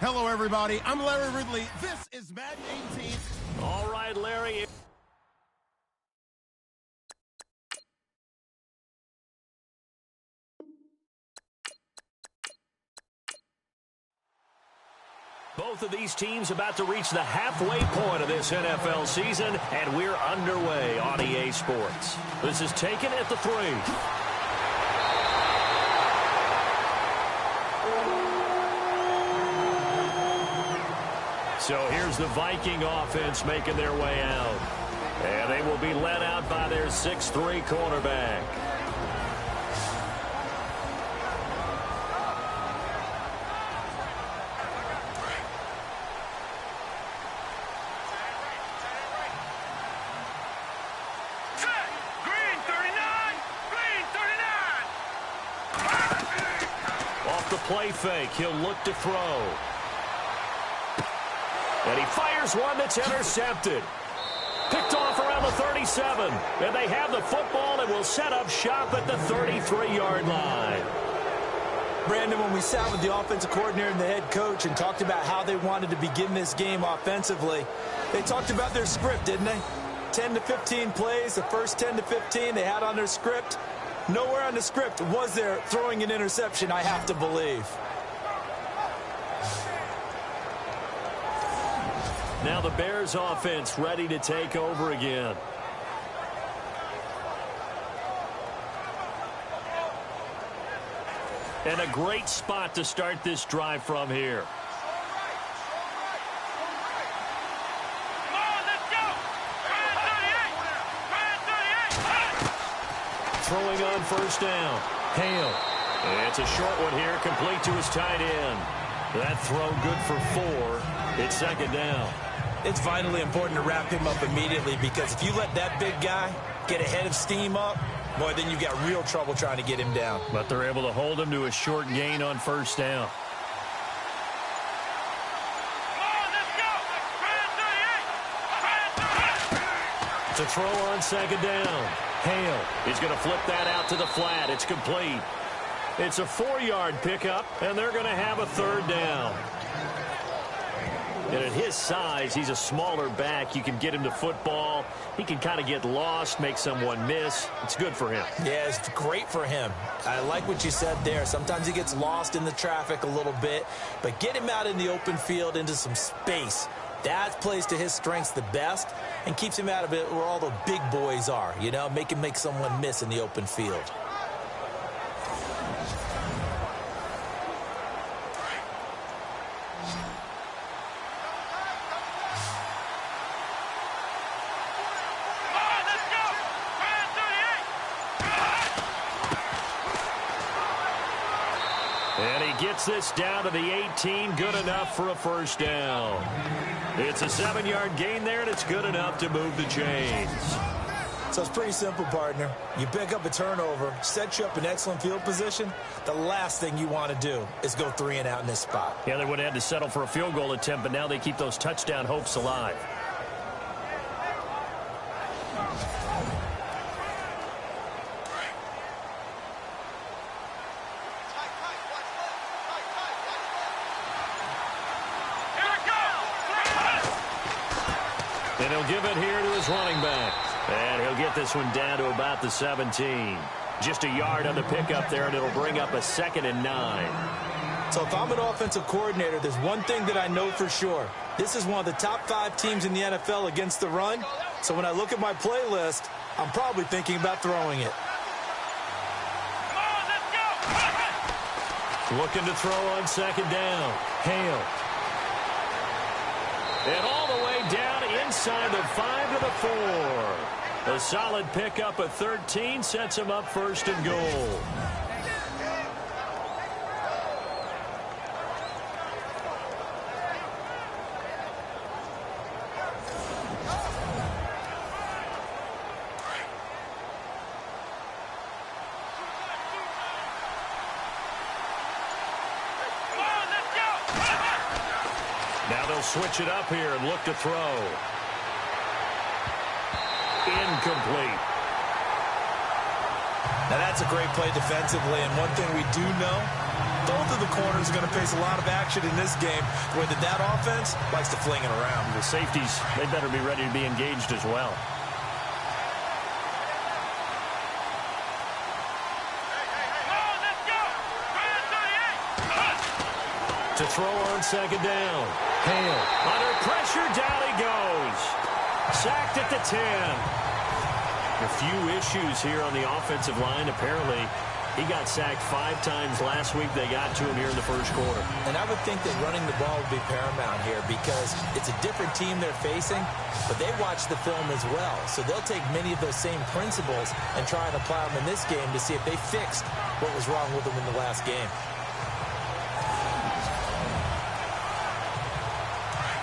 Hello, everybody. I'm Larry Ridley. This is Madden 18. All right, Larry. Both of these teams about to reach the halfway point of this NFL season, and we're underway on EA Sports. This is taken at the 3. So here's the Viking offense making their way out. And they will be led out by their 6'3" cornerback. Off the play fake, he'll look to throw. And he fires one that's intercepted. Picked off around the 37. And they have the football and will set up shop at the 33-yard line. Brandon, when we sat with the offensive coordinator and the head coach and talked about how they wanted to begin this game offensively, they talked about their script, didn't they? 10 to 15 plays, the first 10 to 15 they had on their script. Nowhere on the script was there throwing an interception, I have to believe. Now the Bears offense ready to take over again. And a great spot to start this drive from here. Throwing on first down. Hale. It's a short one here, complete to his tight end. That throw good for 4. It's second down. It's vitally important to wrap him up immediately, because if you let that big guy get ahead of steam up, boy, then you've got real trouble trying to get him down. But they're able to hold him to a short gain on first down. To throw on second down. Hale. He's going to flip that out to the flat. It's complete. It's a 4-yard pickup, and they're going to have a third down. And at his size, he's a smaller back. You can get him to football. He can kind of get lost, make someone miss. It's good for him. Yeah, it's great for him. I like what you said there. Sometimes he gets lost in the traffic a little bit, but get him out in the open field into some space. That plays to his strengths the best and keeps him out of it where all the big boys are, you know, make him make someone miss in the open field. And he gets this down to the 18, good enough for a first down. It's a 7-yard gain there, and it's good enough to move the chains. So it's pretty simple, partner. You pick up a turnover, set you up in excellent field position. The last thing you want to do is go 3 and out in this spot. Yeah, they would have had to settle for a field goal attempt, but now they keep those touchdown hopes alive. And he'll give it here to his running back. And he'll get this one down to about the 17. Just a yard on the pickup there, and it'll bring up a 2nd and 9. So if I'm an offensive coordinator, there's one thing that I know for sure. This is one of the top 5 teams in the NFL against the run. So when I look at my playlist, I'm probably thinking about throwing it. Looking to throw on second down. Hale. And all the way down inside the 5 to the 4. A solid pickup at 13 sets him up first and goal. Now they'll switch it up here and look to throw. Incomplete. Now that's a great play defensively, and one thing we do know, Both of the corners are going to face a lot of action in this game, where that offense likes to fling it around. The safeties, they better be ready to be engaged as well. To throw on second down. Hale under pressure, down he goes. Sacked at the 10. A few issues here on the offensive line. Apparently, he got sacked 5 times last week. They got to him here in the first quarter. And I would think that running the ball would be paramount here because it's a different team they're facing, but they watch the film as well. So they'll take many of those same principles and try and apply them in this game to see if they fixed what was wrong with them in the last game.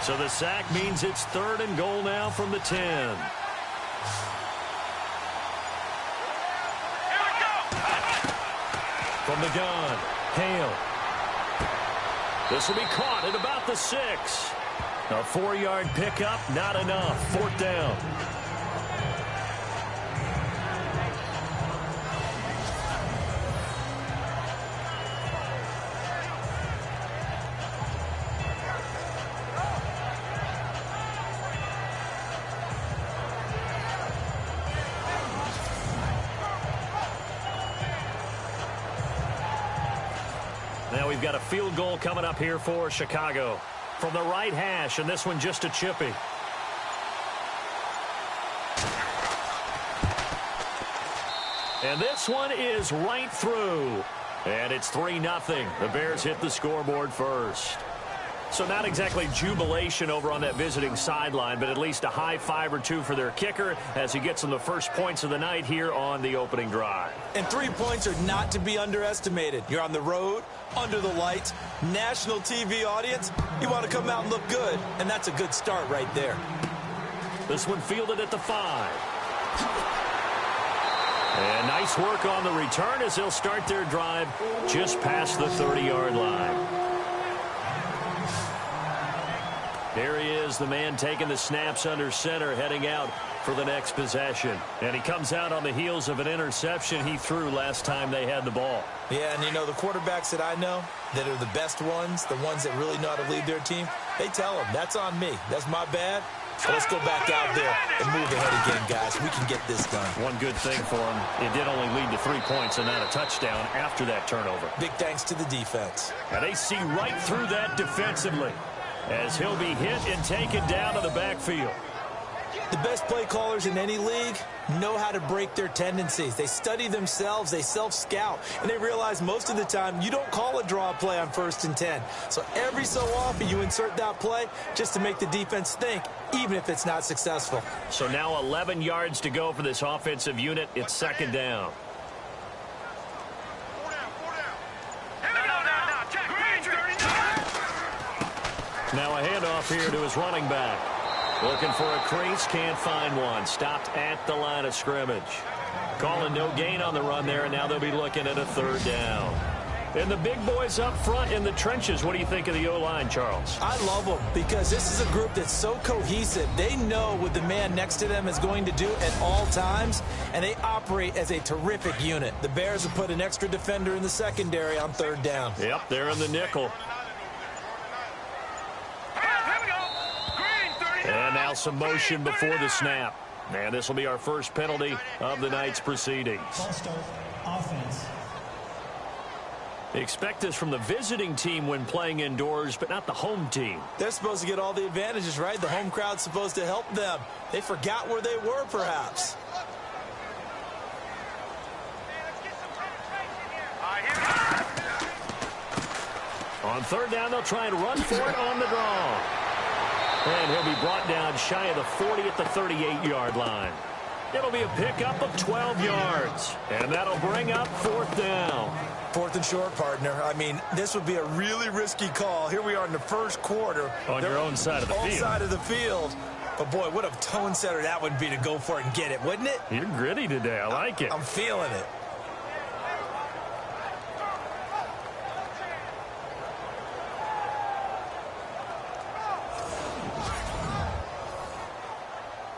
So the sack means it's 3rd and goal now from the 10. From the gun, Hale. This will be caught at about the 6. A 4-yard pickup, not enough. 4th down. Now we've got a field goal coming up here for Chicago. From the right hash, and this one just a chippy. And this one is right through. And it's 3-0. The Bears hit the scoreboard first. So not exactly jubilation over on that visiting sideline, but at least a high 5 or 2 for their kicker as he gets them the first points of the night here on the opening drive. And 3 points are not to be underestimated. You're on the road, under the lights, national TV audience. You want to come out and look good, and that's a good start right there. This one fielded at the 5. And nice work on the return as they'll start their drive just past the 30-yard line. There he is, the man taking the snaps under center, heading out for the next possession. And he comes out on the heels of an interception he threw last time they had the ball. Yeah, and you know, the quarterbacks that I know that are the best ones, the ones that really know how to lead their team, they tell them, that's on me. That's my bad. So let's go back out there and move ahead again, guys. We can get this done. One good thing for him, it did only lead to 3 points and not a touchdown after that turnover. Big thanks to the defense. And they see right through that defensively as he'll be hit and taken down to the backfield. The best play callers in any league know how to break their tendencies. They study themselves, they self-scout, and they realize most of the time you don't call a draw play on 1st and 10. So every so often you insert that play just to make the defense think, even if it's not successful. So now 11 yards to go for this offensive unit. It's 2nd down. Now a handoff here to his running back. Looking for a crease, can't find one. Stopped at the line of scrimmage. Calling no gain on the run there, and now they'll be looking at a 3rd down. And the big boys up front in the trenches. What do you think of the O-line, Charles? I love them because this is a group that's so cohesive. They know what the man next to them is going to do at all times, and they operate as a terrific unit. The Bears have put an extra defender in the secondary on 3rd down. Yep, they're in the nickel. And now some motion before the snap. And this will be our first penalty of the night's proceedings. Offense. Expect this from the visiting team when playing indoors, but not the home team. They're supposed to get all the advantages, right? The home crowd's supposed to help them. They forgot where they were, perhaps. On 3rd down, they'll try and run for it on the draw. And he'll be brought down shy of the 40 at the 38-yard line. It'll be a pickup of 12 yards. And that'll bring up 4th down. 4th and short, partner. I mean, this would be a really risky call. Here we are in the first quarter. On your own side of the field. Own side of the field. But, boy, what a tone setter that would be to go for it and get it, wouldn't it? You're gritty today. I like it. I'm feeling it.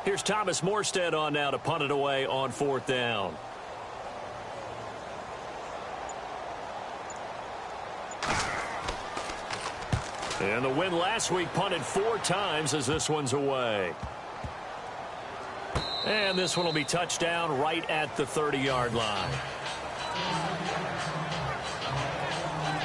Here's Thomas Morstead on now to punt it away on 4th down. And the win last week punted 4 times as this one's away. And this one will be touchdown right at the 30-yard line.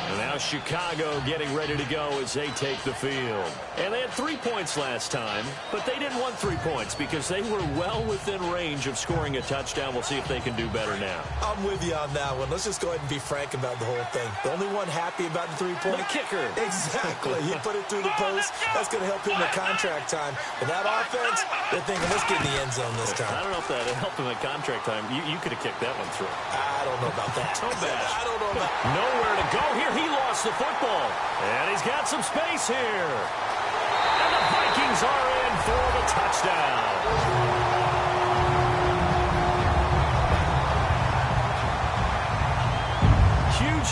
And now Chicago getting ready to go as they take the field. And they had 3 points last time, but they didn't want 3 points because they were well within range of scoring a touchdown. We'll see if they can do better now. I'm with you on that one. Let's just go ahead and be frank about the whole thing. The only one happy about the 3-point? The kicker. Exactly. He put it through the post. That's going to help him at contract time. But that offense, they're thinking, let's get in the end zone this time. I don't know if that helped him at contract time. You could have kicked that one through. I don't know about that. So bad. I don't know about that. Nowhere to go here. He lost the football. And he's got some space here. And the Vikings are in for the touchdown.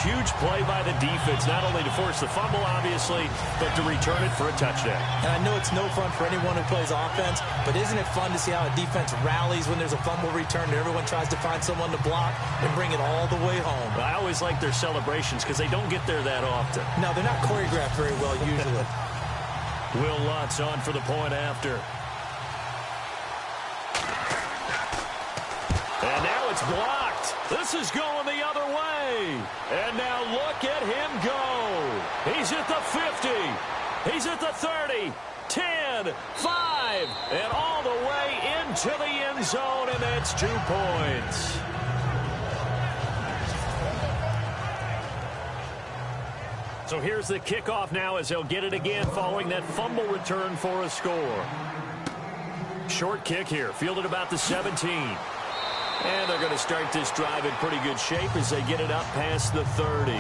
Huge play by the defense, not only to force the fumble, obviously, but to return it for a touchdown. And I know it's no fun for anyone who plays offense, but isn't it fun to see how a defense rallies when there's a fumble return and everyone tries to find someone to block and bring it all the way home? I always like their celebrations because they don't get there that often. No, they're not choreographed very well usually. Will Lutz on for the point after. And now it's blocked. This is going the other way. And now look at him go. He's at the 50. He's at the 30, 10, 5, and all the way into the end zone, and that's 2 points. So here's the kickoff now as they'll get it again following that fumble return for a score. Short kick here, fielded about the 17. And they're going to start this drive in pretty good shape as they get it up past the 30.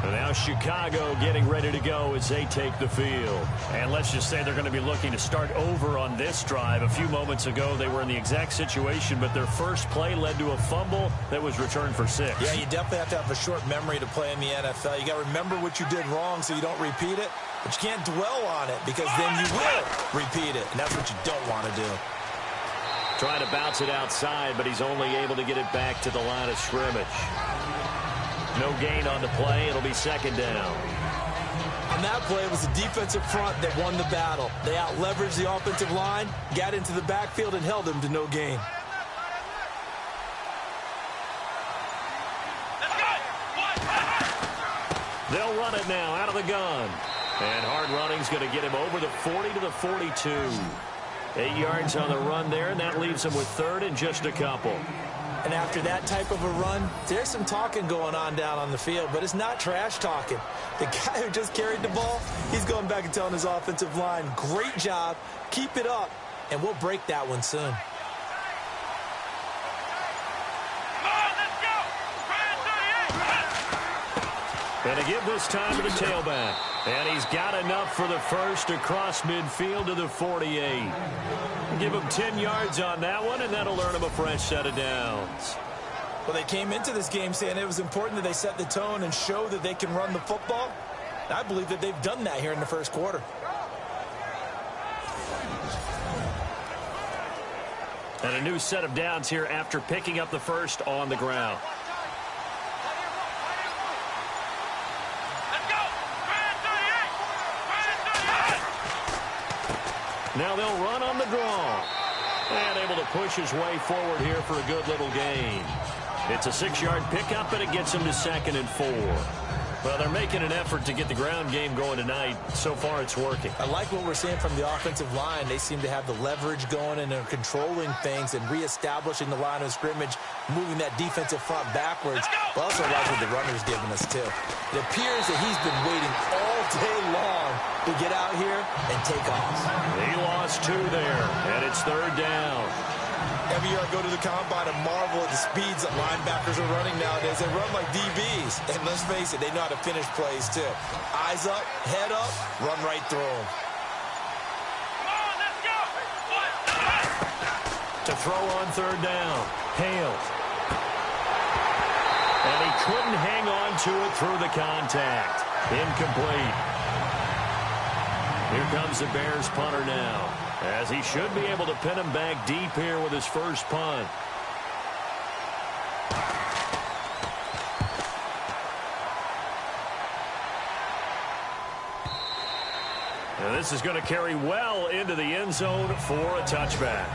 And now Chicago getting ready to go as they take the field. And let's just say they're going to be looking to start over on this drive. A few moments ago, they were in the exact situation, but their first play led to a fumble that was returned for 6. Yeah, you definitely have to have a short memory to play in the NFL. You got to remember what you did wrong so you don't repeat it. But you can't dwell on it because then you will repeat it, and that's what you don't want to do. Trying to bounce it outside, but he's only able to get it back to the line of scrimmage. No gain on the play. It'll be second down. On that play, it was the defensive front that won the battle. They out-leveraged the offensive line, got into the backfield, and held them to no gain. They'll run it now out of the gun. And hard running's going to get him over the 40 to the 42. 8 yards on the run there, and that leaves him with third and just a couple. And after that type of a run, there's some talking going on down on the field, but it's not trash talking. The guy who just carried the ball, he's going back and telling his offensive line, great job, keep it up, and we'll break that one soon. And to give this time to the tailback. And he's got enough for the first across midfield to the 48. Give him 10 yards on that one, and that'll earn him a fresh set of downs. Well, they came into this game saying it was important that they set the tone and show that they can run the football. I believe that they've done that here in the first quarter. And a new set of downs here after picking up the first on the ground. Now they'll run on the draw. And able to push his way forward here for a good little gain. It's a 6-yard pickup, and it gets him to 2nd and 4. Well, they're making an effort to get the ground game going tonight. So far, it's working. I like what we're seeing from the offensive line. They seem to have the leverage going, and they're controlling things and reestablishing the line of scrimmage, moving that defensive front backwards. But also like what the runner's giving us, too. It appears that he's been waiting all day long to get out here and take off. He lost 2 there, and it's third down. Every year I go to the combine and marvel at the speeds that linebackers are running nowadays. They run like DBs. And let's face it, they know how to finish plays, too. Eyes up, head up, run right through them. To throw on third down. Hale. And he couldn't hang on to it through the contact. Incomplete. Here comes the Bears punter now, as he should be able to pin him back deep here with his first punt. And this is going to carry well into the end zone for a touchback.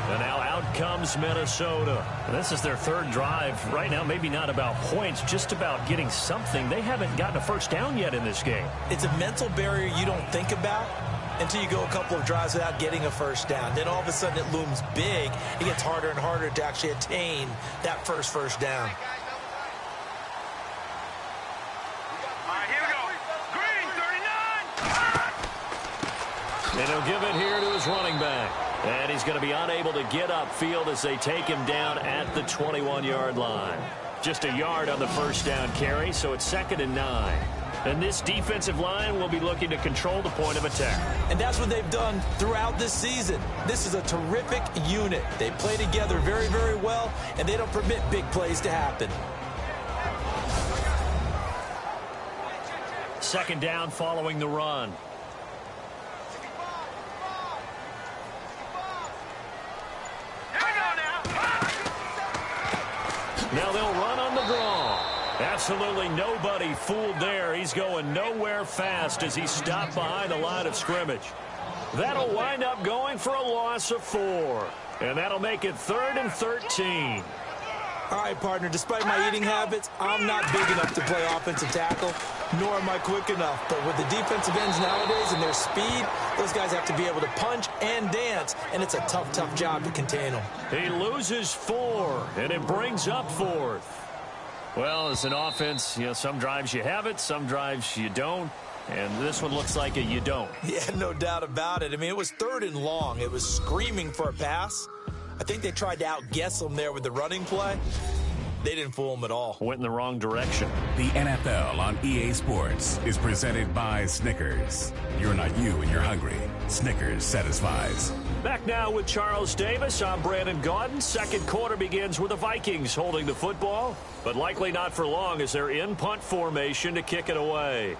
And now out comes Minnesota. And this is their third drive. Right now, maybe not about points, just about getting something. They haven't gotten a first down yet in this game. It's a mental barrier you don't think about until you go a couple of drives without getting a first down. Then all of a sudden it looms big. It gets harder and harder to actually attain that first down. And he'll give it here to his running back. And he's going to be unable to get upfield as they take him down at the 21-yard line. Just a yard on the first down carry, so it's 2nd and 9. And this defensive line will be looking to control the point of attack. And that's what they've done throughout this season. This is a terrific unit. They play together very, very well, and they don't permit big plays to happen. 2nd down following the run. Now they'll run on the draw. Absolutely nobody fooled there. He's going nowhere fast as he stopped behind the line of scrimmage. That'll wind up going for a loss of 4. And that'll make it 3rd and 13. All right, partner, despite my eating habits, I'm not big enough to play offensive tackle, nor am I quick enough. But with the defensive ends nowadays and their speed, those guys have to be able to punch and dance, and it's a tough, tough job to contain them. He loses 4, and it brings up 4th. Well, as an offense, you know, some drives you have it, some drives you don't. And this one looks like a you don't. Yeah, no doubt about it. I mean, it was 3rd and long. It was screaming for a pass. I think they tried to outguess them there with the running play. They didn't fool them at all. Went in the wrong direction. The NFL on EA Sports is presented by Snickers. You're not you when you're hungry. Snickers satisfies. Back now with Charles Davis. I'm Brandon Gaudin. Second quarter begins with the Vikings holding the football, but likely not for long as they're in punt formation to kick it away.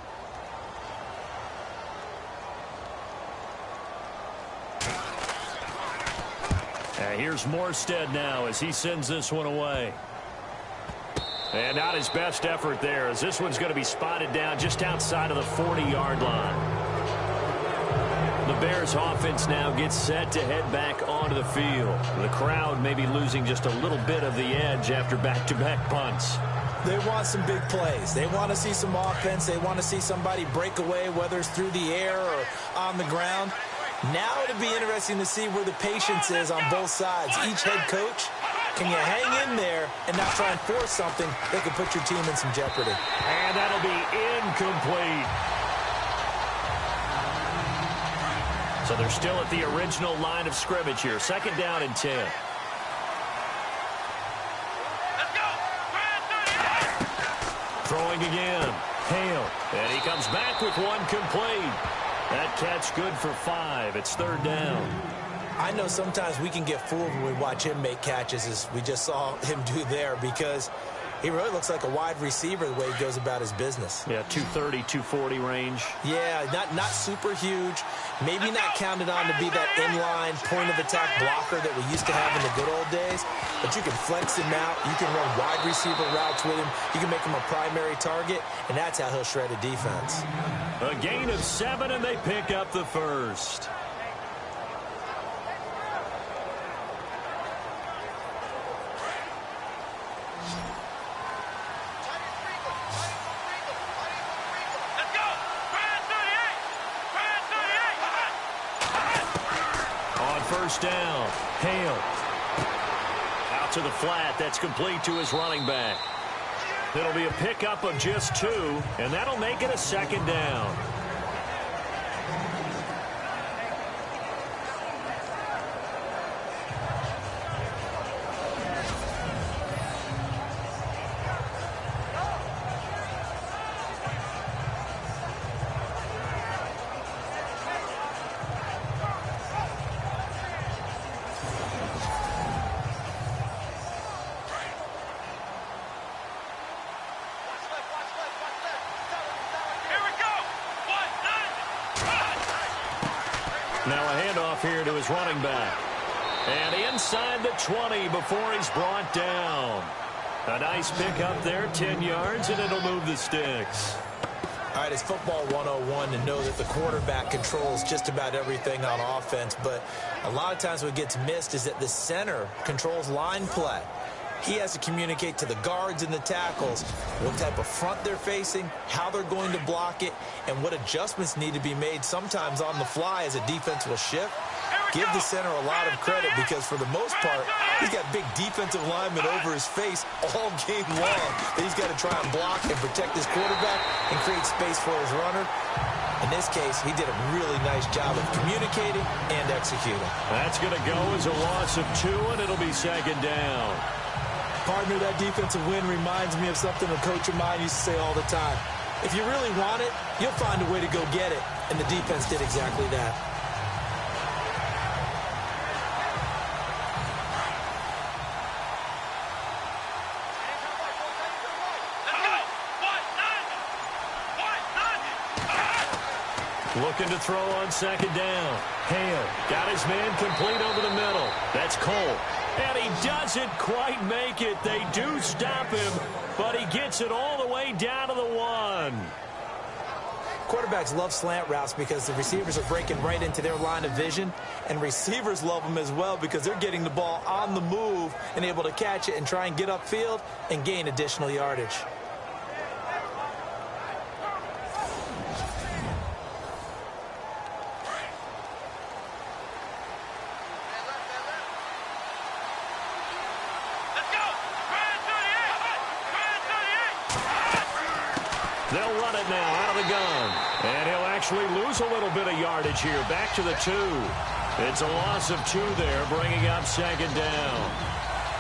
Here's Morstead now as he sends this one away. And not his best effort there, as this one's going to be spotted down just outside of the 40-yard line. The Bears offense now gets set to head back onto the field. The crowd may be losing just a little bit of the edge after back-to-back punts. They want some big plays. They want to see some offense. They want to see somebody break away, whether it's through the air or on the ground. Now it'll be interesting to see where the patience is on both sides. Each head coach, can you hang in there and not try and force something that could put your team in some jeopardy? And that'll be incomplete. So they're still at the original line of scrimmage here. 2nd down and 10. Let's go. Throwing again. Hale. And he comes back with one complete. That catch good for 5. It's 3rd down. I know sometimes we can get fooled when we watch him make catches, as we just saw him do there, because he really looks like a wide receiver the way he goes about his business. Yeah, 230, 240 range. Yeah, not super huge. Maybe not counted on to be that inline point-of-attack blocker that we used to have in the good old days. But you can flex him out. You can run wide receiver routes with him. You can make him a primary target, and that's how he'll shred a defense. A gain of 7, and they pick up the first. First down. Hale. Out to the flat. That's complete to his running back. It'll be a pickup of just 2, and that'll make it a 2nd down. Now a handoff here to his running back. And inside the 20 before he's brought down. A nice pickup there, 10 yards, and it'll move the sticks. All right, it's football 101 to know that the quarterback controls just about everything on offense, but a lot of times what gets missed is that the center controls line play. He has to communicate to the guards and the tackles what type of front they're facing, how they're going to block it, and what adjustments need to be made sometimes on the fly as a defense will shift. Give the center a lot of credit because for the most part, he's got big defensive linemen over his face all game long that he's got to try and block and protect his quarterback and create space for his runner. In this case, he did a really nice job of communicating and executing. That's going to go as a loss of 2, and it'll be second down. Partner, that defensive win reminds me of something a coach of mine used to say all the time. If you really want it, you'll find a way to go get it. And the defense did exactly that. Looking to throw on second down. Hale got his man complete over the middle. That's Cole. And he doesn't quite make it. They do stop him, but he gets it all the way down to the 1. Quarterbacks love slant routes because the receivers are breaking right into their line of vision, and receivers love them as well because they're getting the ball on the move and able to catch it and try and get upfield and gain additional yardage. They'll run it now out of the gun. And he'll actually lose a little bit of yardage here. Back to the 2. It's a loss of 2 there, bringing up second down.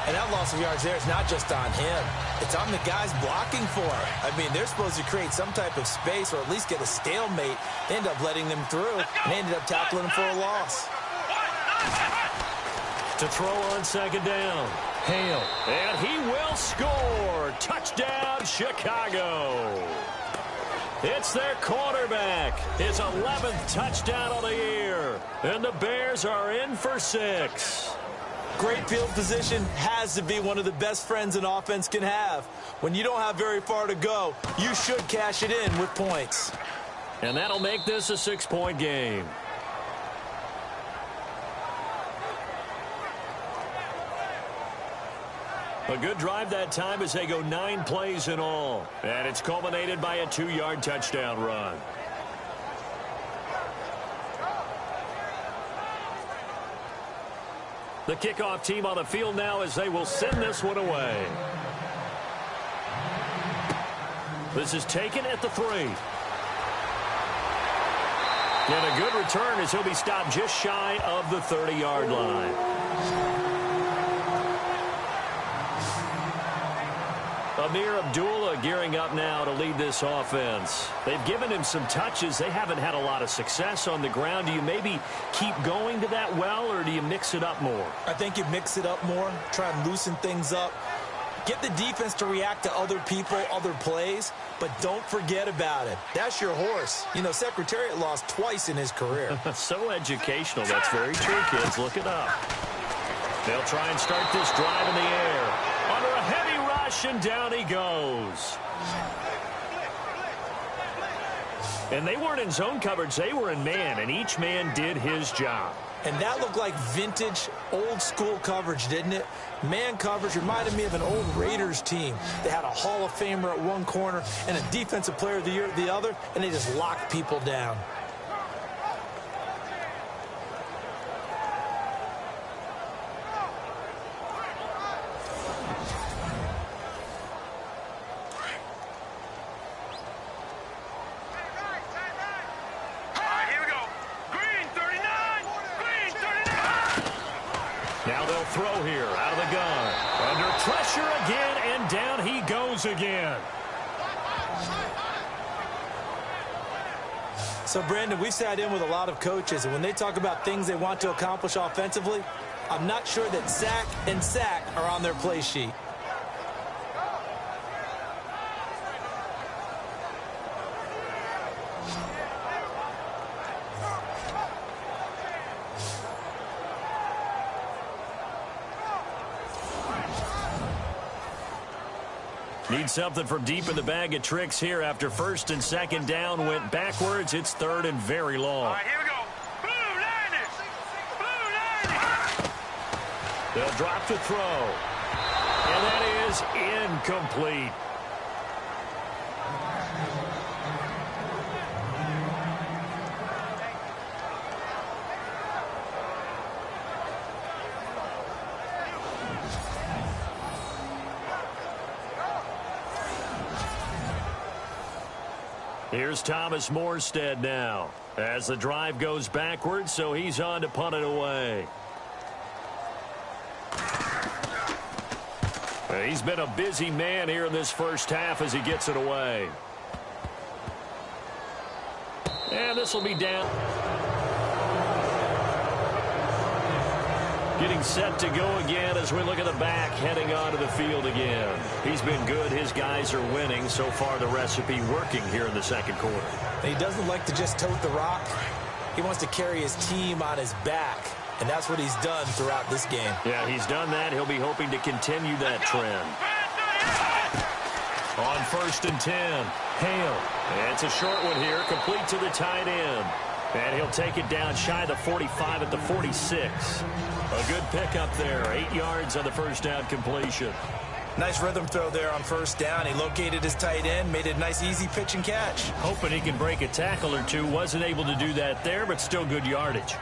And that loss of yards there is not just on him. It's on the guys blocking for him. I mean, they're supposed to create some type of space or at least get a stalemate. They end up letting them through, and they ended up tackling him for a loss. To throw on second down. Hale. And he will score. Touchdown, Chicago. It's their quarterback. His 11th touchdown of the year. And the Bears are in for 6. Great field position has to be one of the best friends an offense can have. When you don't have very far to go, you should cash it in with points. And that'll make this a 6-point game. A good drive that time as they go 9 plays in all. And it's culminated by a 2-yard touchdown run. The kickoff team on the field now as they will send this one away. This is taken at the 3. And a good return as he'll be stopped just shy of the 30-yard line. Amir Abdullah gearing up now to lead this offense. They've given him some touches. They haven't had a lot of success on the ground. Do you maybe keep going to that well, or do you mix it up more? I think you mix it up more, try and loosen things up. Get the defense to react to other people, other plays, but don't forget about it. That's your horse. You know, Secretariat lost twice in his career. So educational. That's very true, kids. Look it up. They'll try and start this drive in the air. Under a heavy rush, and down he goes. And they weren't in zone coverage. They were in man, and each man did his job. And that looked like vintage, old-school coverage, didn't it? Man coverage reminded me of an old Raiders team. They had a Hall of Famer at one corner and a Defensive Player of the Year at the other, and they just locked people down. Now they'll throw here out of the gun. Under pressure again, and down he goes again. So, Brandon, we've sat in with a lot of coaches, and when they talk about things they want to accomplish offensively, I'm not sure that sack and sack are on their play sheet. Need something from deep in the bag of tricks here after first and second down went backwards. It's third and very long. All right, here we go. Blue line it. Blue line it. They'll drop to throw. And that is incomplete. Here's Thomas Morstead now as the drive goes backwards, so he's on to punt it away. He's been a busy man here in this first half as he gets it away. And this will be down. Getting set to go again as we look at the back heading onto the field again. He's been good. His guys are winning. So far the recipe working here in the second quarter. He doesn't like to just tote the rock. He wants to carry his team on his back. And that's what he's done throughout this game. Yeah, he's done that. He'll be hoping to continue that trend. On first and 10, Hale. And it's a short one here, complete to the tight end. And he'll take it down shy of the 45 at the 46. A good pickup there, 8 yards on the first down completion. Nice rhythm throw there on first down. He located his tight end, made it a nice easy pitch and catch. Hoping he can break a tackle or two. Wasn't able to do that there, but still good yardage.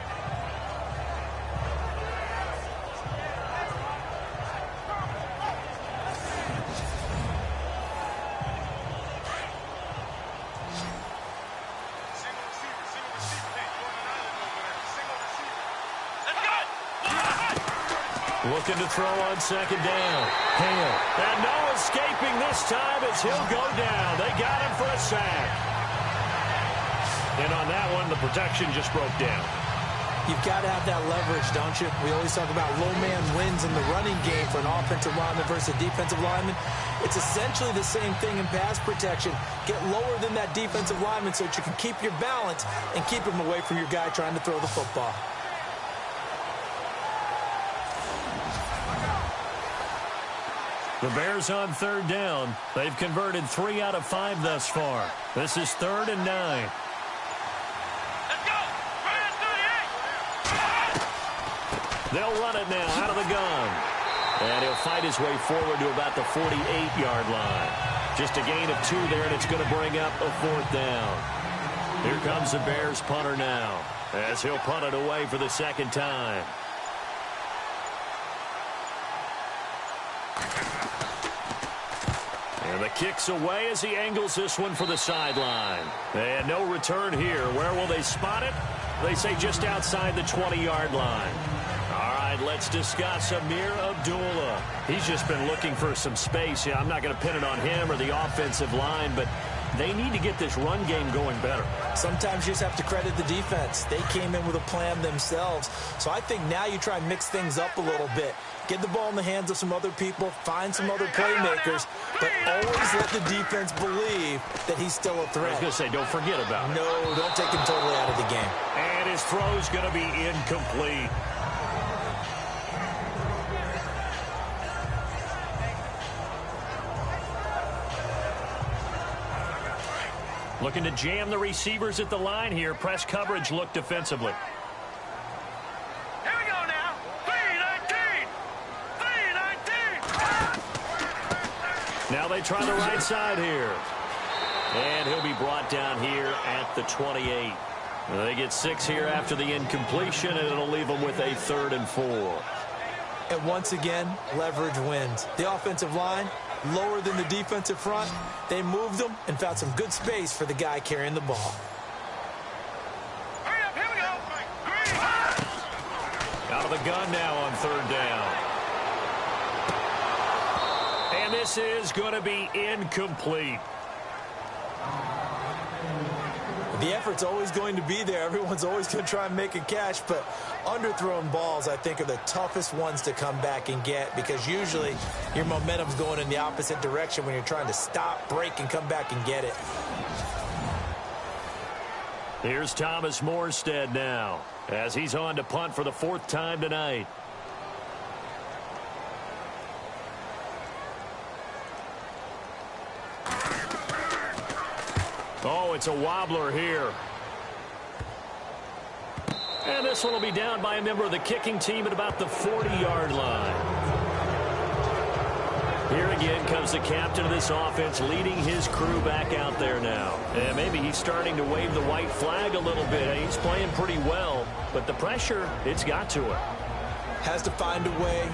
Looking to throw on second down. Hale. And no escaping this time as he'll go down. They got him for a sack. And on that one, the protection just broke down. You've got to have that leverage, don't you? We always talk about low man wins in the running game for an offensive lineman versus a defensive lineman. It's essentially the same thing in pass protection. Get lower than that defensive lineman so that you can keep your balance and keep him away from your guy trying to throw the football. The Bears on third down. They've converted 3 out of 5 thus far. This is 3rd and 9. Let's go. They'll run it now out of the gun. And he'll fight his way forward to about the 48-yard line. Just a gain of 2 there, and it's going to bring up a 4th down. Here comes the Bears punter now as he'll punt it away for the second time. And the kick's away as he angles this one for the sideline. And no return here. Where will they spot it? They say just outside the 20-yard line. All right, let's discuss Amir Abdullah. He's just been looking for some space. Yeah, I'm not going to pin it on him or the offensive line, but they need to get this run game going better. Sometimes you just have to credit the defense. They came in with a plan themselves. So I think now you try and mix things up a little bit. Get the ball in the hands of some other people, find some other playmakers, but always let the defense believe that he's still a threat. I was going to say, don't forget about it. No, don't take him totally out of the game. And his throw's going to be incomplete. Looking to jam the receivers at the line here. Press coverage look defensively. Here we go now. 3-19. 3-19. Now they try the right side here. And he'll be brought down here at the 28. They get 6 here after the incompletion, and it'll leave them with a 3rd and 4. And once again, leverage wins. The offensive line, lower than the defensive front. They moved them and found some good space for the guy carrying the ball. Hurry up, here we go. Out of the gun now on 3rd down. And this is going to be incomplete. The effort's always going to be there. Everyone's always going to try and make a catch, but underthrown balls, I think, are the toughest ones to come back and get because usually your momentum's going in the opposite direction when you're trying to stop, break, and come back and get it. Here's Thomas Morstead now as he's on to punt for the 4th time tonight. Oh, it's a wobbler here. And this one will be down by a member of the kicking team at about the 40-yard line. Here again comes the captain of this offense leading his crew back out there now. And maybe he's starting to wave the white flag a little bit. He's playing pretty well, but the pressure, it's got to him. Has to find a way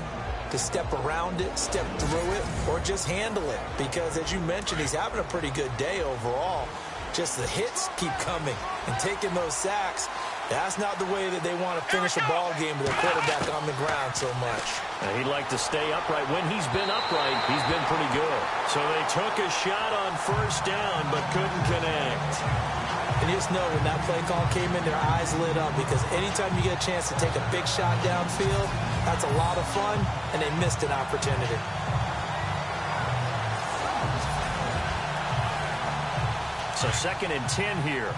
to step around it, step through it, or just handle it. Because, as you mentioned, he's having a pretty good day overall. Just the hits keep coming and taking those sacks. That's not the way that they want to finish a ball game with their quarterback on the ground so much. He'd like to stay upright. When he's been upright, he's been pretty good. So they took a shot on first down, but couldn't connect. And you just know when that play call came in, their eyes lit up, because anytime you get a chance to take a big shot downfield, that's a lot of fun, and they missed an opportunity. So 2nd and 10 here.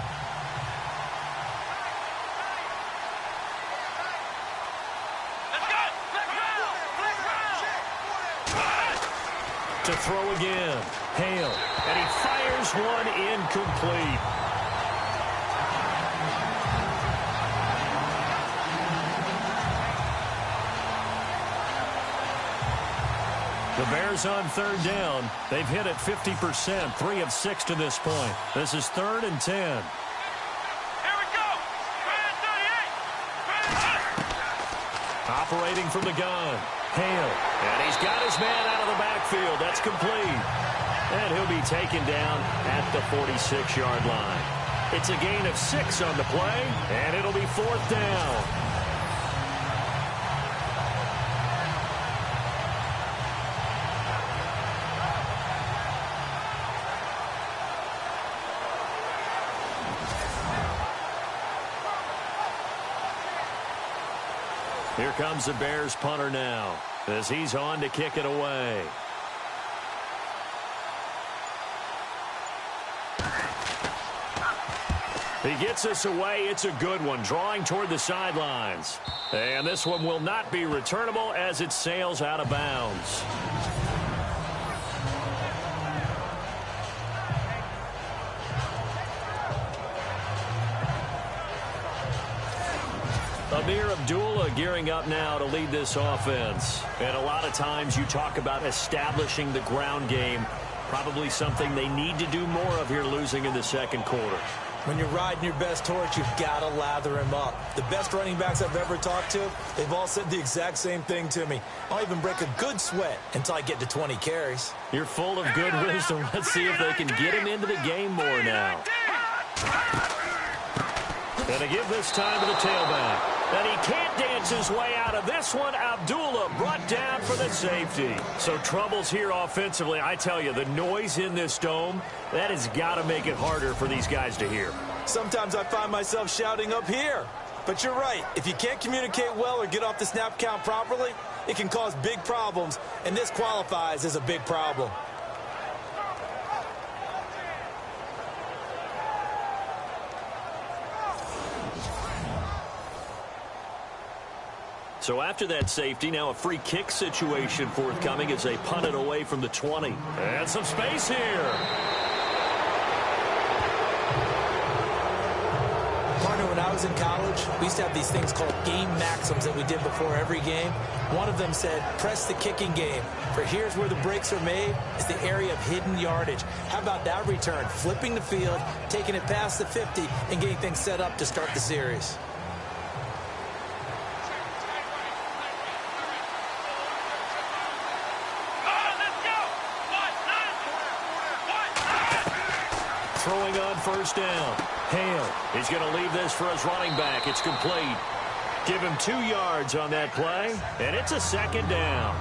To throw again. Hale. And he fires one incomplete. The Bears on 3rd down. They've hit it 50%, 3 of 6 to this point. This is 3rd and 10. Here we go. 38. Operating from the gun. Hale. And he's got his man out of the backfield. That's complete. And he'll be taken down at the 46-yard line. It's a gain of 6 on the play, and it'll be 4th down. Here comes the Bears punter now as he's on to kick it away. He gets us away. It's a good one, drawing toward the sidelines. And this one will not be returnable as it sails out of bounds. Amir Abdullah gearing up now to lead this offense. And a lot of times you talk about establishing the ground game. Probably something they need to do more of here, losing in the 2nd quarter. When you're riding your best horse, you've got to lather him up. The best running backs I've ever talked to, they've all said the exact same thing to me. I'll even break a good sweat until I get to 20 carries. You're full of good wisdom. Let's see if they can get him into the game more now. And to give this time to the tailback. And he can't dance his way out of this one. Abdullah brought down for the safety. So troubles here offensively. I tell you, the noise in this dome, that has got to make it harder for these guys to hear. Sometimes I find myself shouting up here. But you're right. If you can't communicate well or get off the snap count properly, it can cause big problems. And this qualifies as a big problem. So after that safety, now a free kick situation forthcoming as they punt it away from the 20. And some space here. Partner, when I was in college, we used to have these things called game maxims that we did before every game. One of them said, press the kicking game. For here's where the breaks are made, is the area of hidden yardage. How about that return? Flipping the field, taking it past the 50, and getting things set up to start the series. Throwing on first down. Hale. He's going to leave this for his running back. It's complete. Give him 2 yards on that play, and it's a 2nd down.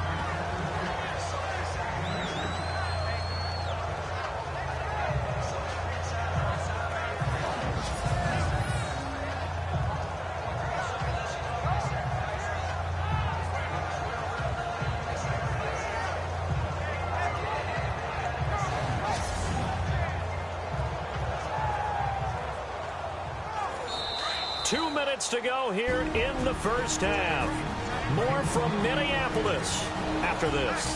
Two minutes to go here in the first half. More from Minneapolis after this.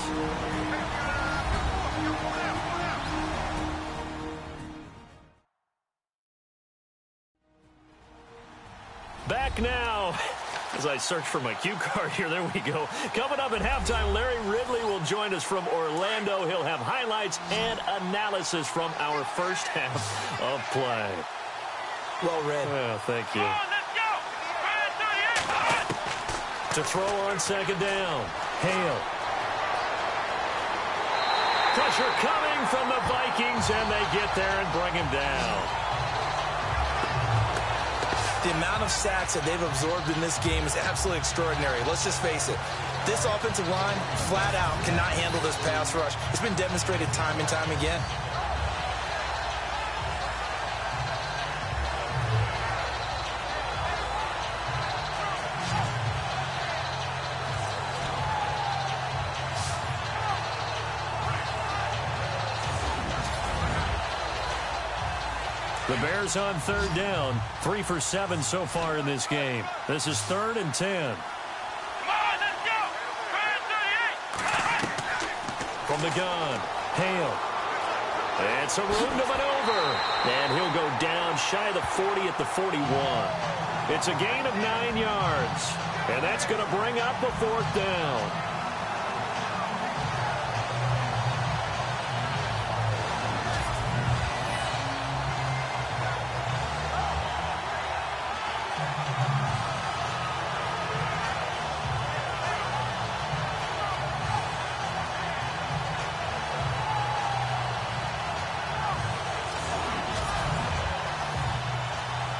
back now. As I search for my cue card here, there we go. Coming up at halftime, Larry Ridley will join us from Orlando. He'll have highlights and analysis from our first half of play. Well read. Well, thank you. Come on, let's go. To throw on second down. Hale. Pressure coming from the Vikings, and they get there and bring him down. The amount of sacks that they've absorbed in this game is absolutely extraordinary. Let's just face it. This offensive line, flat out, cannot handle this pass rush. It's been demonstrated time and time again. The Bears on third down, 3 for 7 so far in this game. This is 3rd and 10. Come on, let's go. From the gun, Hale. It's a room to maneuver. And he'll go down shy of the 40 at the 41. It's a gain of 9 yards. And that's going to bring up a 4th down.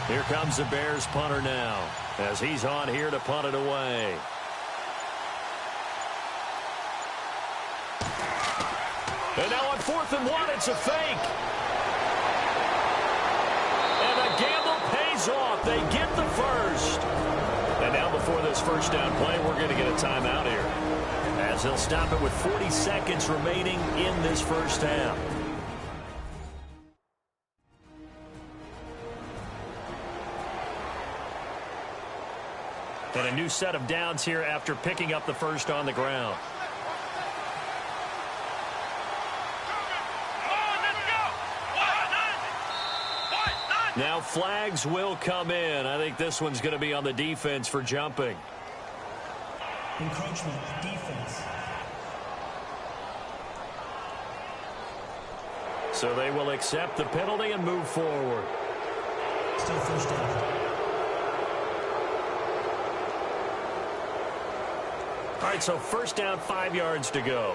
Here comes the Bears punter now, as he's on here to punt it away. And now on 4th and 1, it's a fake. And the gamble pays off. They get the first. And now before this first down play, we're going to get a timeout here, as they'll stop it with 40 seconds remaining in this first half. And a new set of downs here after picking up the first on the ground. Now flags will come in. I think this one's going to be on the defense for jumping. Encroachment, defense. So they will accept the penalty and move forward. Still first down. All right, so first down, 5 yards to go.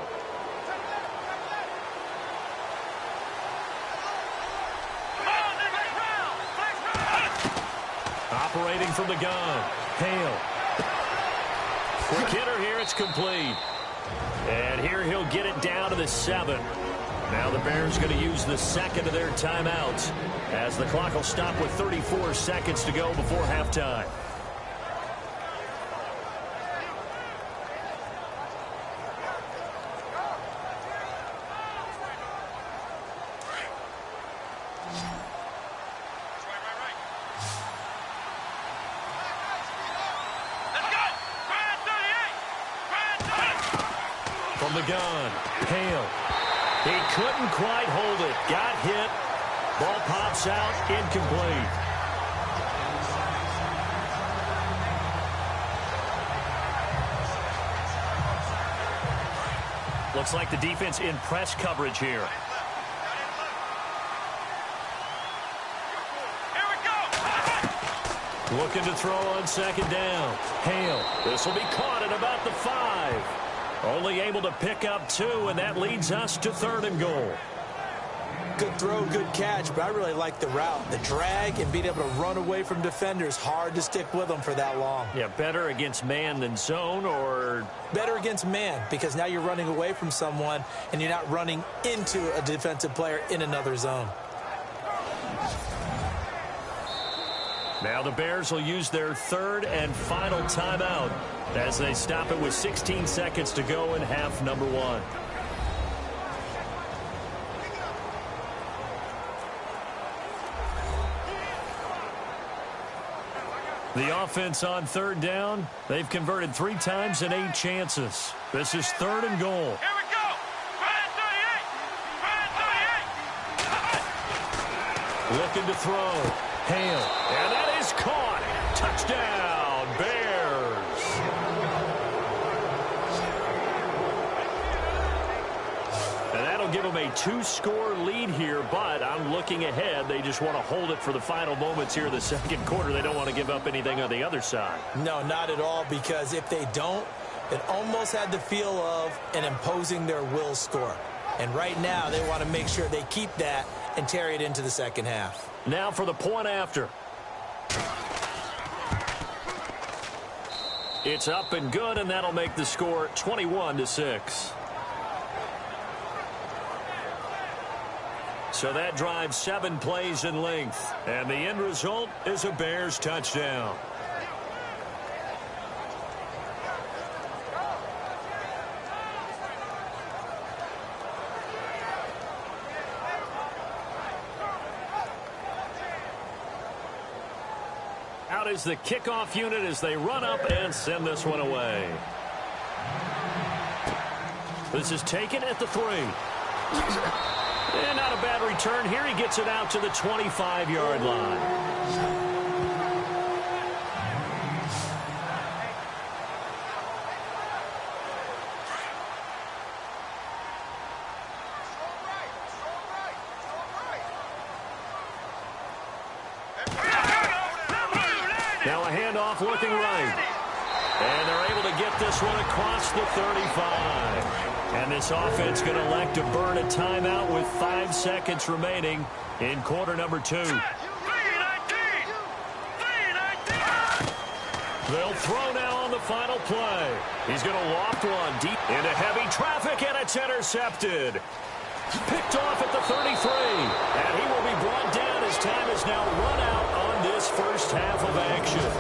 Operating from the gun. Hale. Quick hitter here. It's complete. And here he'll get it down to the 7. Now the Bears going to use the second of their timeouts, as the clock will stop with 34 seconds to go before halftime. From the gun, Hale. He couldn't quite hold it. Got hit. Ball pops out, incomplete. Looks like the defense in press coverage here. Looking to throw on second down. Hale. This will be caught at about the 5. Only able to pick up 2, and that leads us to 3rd and goal. Good throw, good catch, but I really like the route. The drag and being able to run away from defenders. Hard to stick with them for that long. Yeah, better against man than zone, or? Better against man, because now you're running away from someone and you're not running into a defensive player in another zone. Now the Bears will use their 3rd and final timeout as they stop it with 16 seconds to go in half number 1. The offense on 3rd down, they've converted 3 times and 8 chances. This is 3rd and goal. Here we go. Brand 38. Looking to throw. Hale. And that is caught. Touchdown, Bears. And that'll give them a 2-score lead here, but I'm looking ahead. They just want to hold it for the final moments here in the second quarter. They don't want to give up anything on the other side. No, not at all, because if they don't, it almost had the feel of an imposing their will score. And right now, they want to make sure they keep that and carry it into the second half. Now for the point after. It's up and good, and that'll make the score 21-6. So that drives 7 plays in length, and the end result is a Bears touchdown. Out is the kickoff unit as they run up and send this one away. This is taken at the 3. And not a bad return here. He gets it out to the 25-yard line. Now a handoff looking right. And they're able to get this one across the 35. And this offense going to elect to burn a timeout with 5 seconds remaining in quarter number 2. They'll throw now on the final play. He's going to loft one deep into heavy traffic, and it's intercepted. Picked off at the 33. And he will be brought down as time is now run out on this first half of action.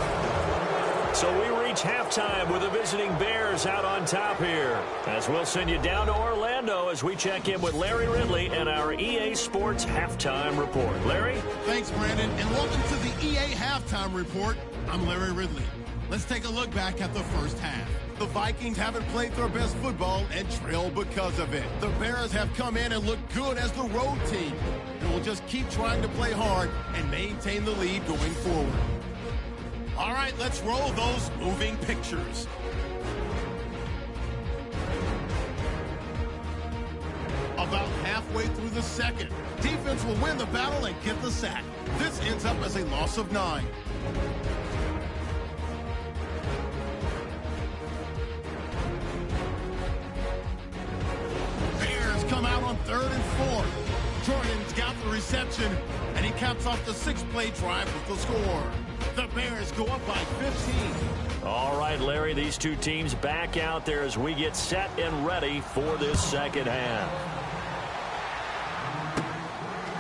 So we reach halftime with the visiting Bears out on top here. As we'll send you down to Orlando as we check in with Larry Ridley and our EA Sports Halftime Report. Larry? Thanks, Brandon, and welcome to the EA Halftime Report. I'm Larry Ridley. Let's take a look back at the first half. The Vikings haven't played their best football and trailed because of it. The Bears have come in and looked good as the road team, and will just keep trying to play hard and maintain the lead going forward. All right, let's roll those moving pictures. About halfway through the second, defense will win the battle and get the sack. This ends up as a loss of 9. Bears come out on 3rd and 4. Jordan's got the reception, and he caps off the 6-play drive with the score. The Bears go up by 15. All right, Larry, these two teams back out there as we get set and ready for this second half.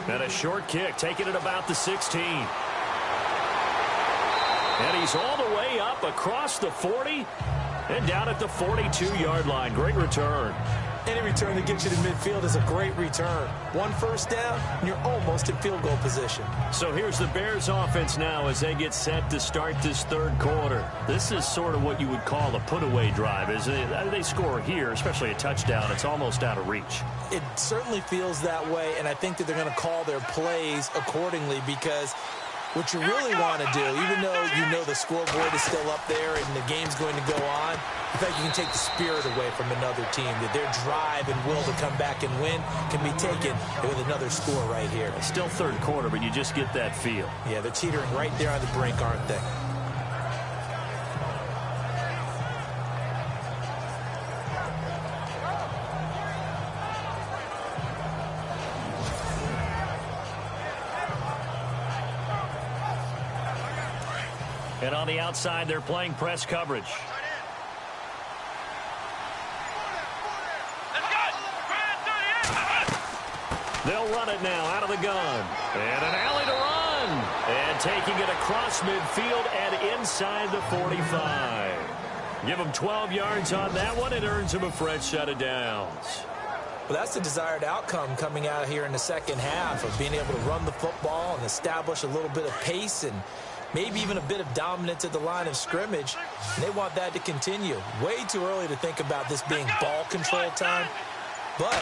And a short kick, taking it about the 16. And he's all the way up across the 40 and down at the 42-yard line. Great return. Any return that gets you to midfield is a great return. 1 first down, and you're almost in field goal position. So here's the Bears offense now as they get set to start this third quarter. This is sort of what you would call a put-away drive. As they score here, especially a touchdown, it's almost out of reach. It certainly feels that way, and I think that they're going to call their plays accordingly, because what you really want to do, even though you know the scoreboard is still up there and the game's going to go on, in fact, you can take the spirit away from another team, that their drive and will to come back and win can be taken with another score right here. It's still third quarter, but you just get that feel. Yeah, they're teetering right there on the brink, aren't they? And on the outside, they're playing press coverage. They'll run it now out of the gun. And an alley to run. And taking it across midfield and inside the 45. Give them 12 yards on that one. It earns them a fresh set of downs. Well, that's the desired outcome coming out here in the second half, of being able to run the football and establish a little bit of pace and maybe even a bit of dominance at the line of scrimmage. And they want that to continue. Way too early to think about this being ball control time. But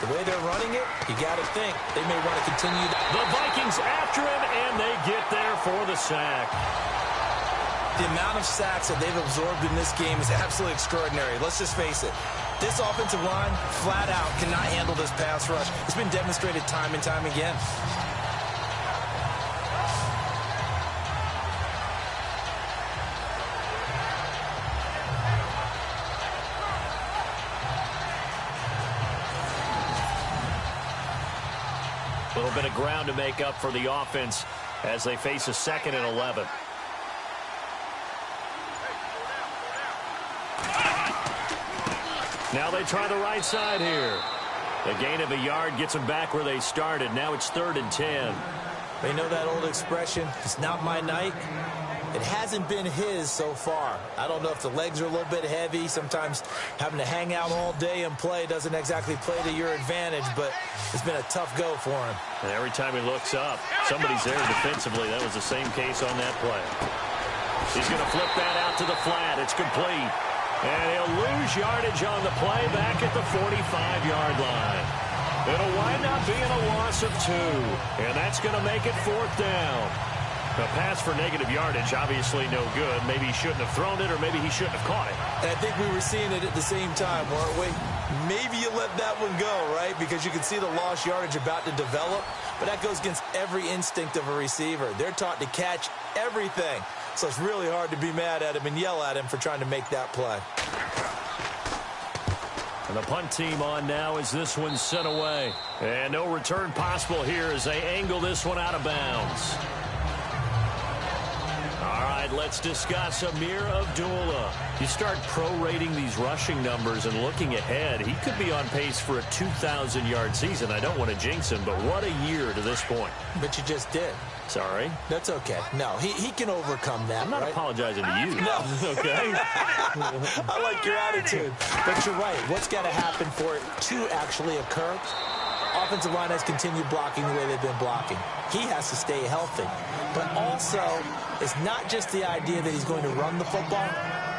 the way they're running it, you got to think they may want to continue. The Vikings after him, and they get there for the sack. The amount of sacks that they've absorbed in this game is absolutely extraordinary. Let's just face it. This offensive line, flat out, cannot handle this pass rush. It's been demonstrated time and time again. A little bit of ground to make up for the offense as they face a 2nd and 11. Now they try the right side here. A gain of a yard gets them back where they started. Now it's 3rd and 10. They know that old expression, it's not my night. It hasn't been his so far. I don't know if the legs are a little bit heavy. Sometimes having to hang out all day and play doesn't exactly play to your advantage, but it's been a tough go for him. And every time he looks up, somebody's there defensively. That was the same case on that play. He's going to flip that out to the flat. It's complete. And he'll lose yardage on the play back at the 45-yard line. It'll wind up being a loss of 2. And that's going to make it 4th down. A pass for negative yardage, obviously no good. Maybe he shouldn't have thrown it, or maybe he shouldn't have caught it. And I think we were seeing it at the same time, weren't we? Maybe you let that one go, right? Because you can see the lost yardage about to develop. But that goes against every instinct of a receiver. They're taught to catch everything. So it's really hard to be mad at him and yell at him for trying to make that play. And the punt team on now as this one's sent away. And no return possible here as they angle this one out of bounds. All right, let's discuss Amir Abdullah. You start prorating these rushing numbers and looking ahead, he could be on pace for a 2,000-yard season. I don't want to jinx him, but what a year to this point. But you just did. Sorry. That's okay. No, he can overcome that. I'm not apologizing to you. No. Okay? I like your attitude. But you're right. What's got to happen for it to actually occur? Offensive line has continued blocking the way they've been blocking. He has to stay healthy. But also, it's not just the idea that he's going to run the football,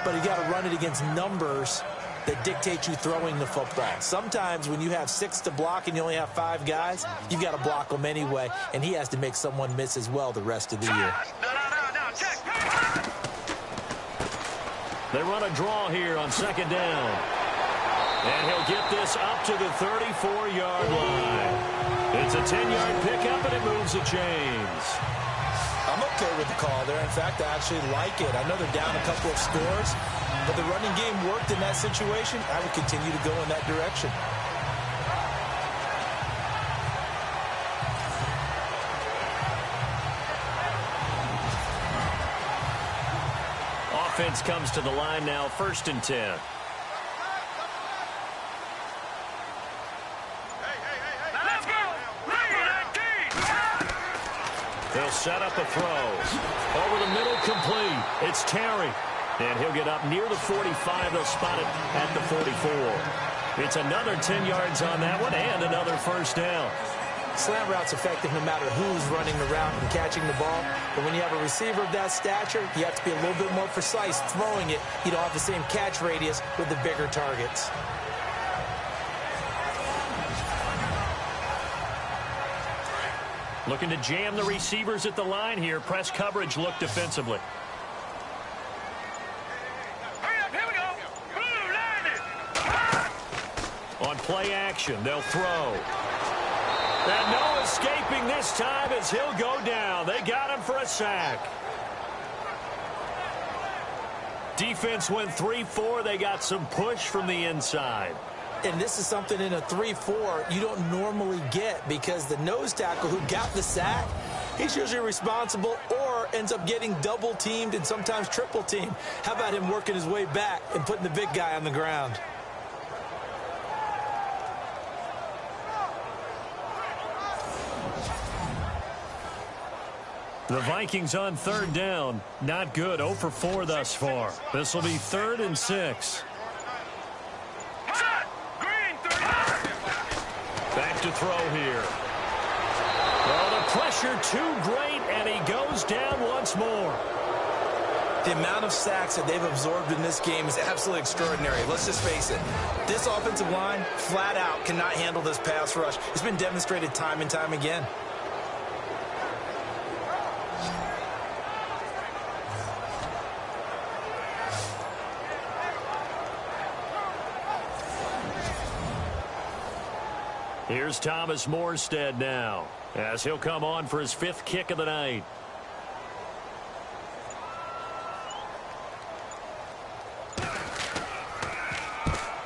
but he's got to run it against numbers that dictate you throwing the football. Sometimes when you have 6 to block and you only have 5 guys, you've got to block them anyway, and he has to make someone miss as well the rest of the year. They run a draw here on 2nd down. And he'll get this up to the 34-yard line. It's a 10-yard pickup, and it moves the chains. I'm okay with the call there. In fact, I actually like it. I know they're down a couple of scores, but the running game worked in that situation. I would continue to go in that direction. Offense comes to the line now, 1st and 10. They'll set up a throw. Over the middle, complete. It's Terry. And he'll get up near the 45. They'll spot it at the 44. It's another 10 yards on that one and another 1st down. Slant route's effective no matter who's running the route and catching the ball. But when you have a receiver of that stature, you have to be a little bit more precise throwing it. You don't have the same catch radius with the bigger targets. Looking to jam the receivers at the line here. Press coverage, look defensively. Here we go. Blue line. On play action, they'll throw. And no escaping this time as he'll go down. They got him for a sack. Defense went 3-4. They got some push from the inside. And this is something in a 3-4 you don't normally get because the nose tackle who got the sack, he's usually responsible or ends up getting double teamed and sometimes triple teamed. How about him working his way back and putting the big guy on the ground? The Vikings on 3rd down. Not good. 0 for 4 thus far. This will be 3rd and 6. Back to throw here. Well, the pressure too great, and he goes down once more. The amount of sacks that they've absorbed in this game is absolutely extraordinary. Let's just face it. This offensive line, flat out, cannot handle this pass rush. It's been demonstrated time and time again. Here's Thomas Morstead now, as he'll come on for his 5th kick of the night.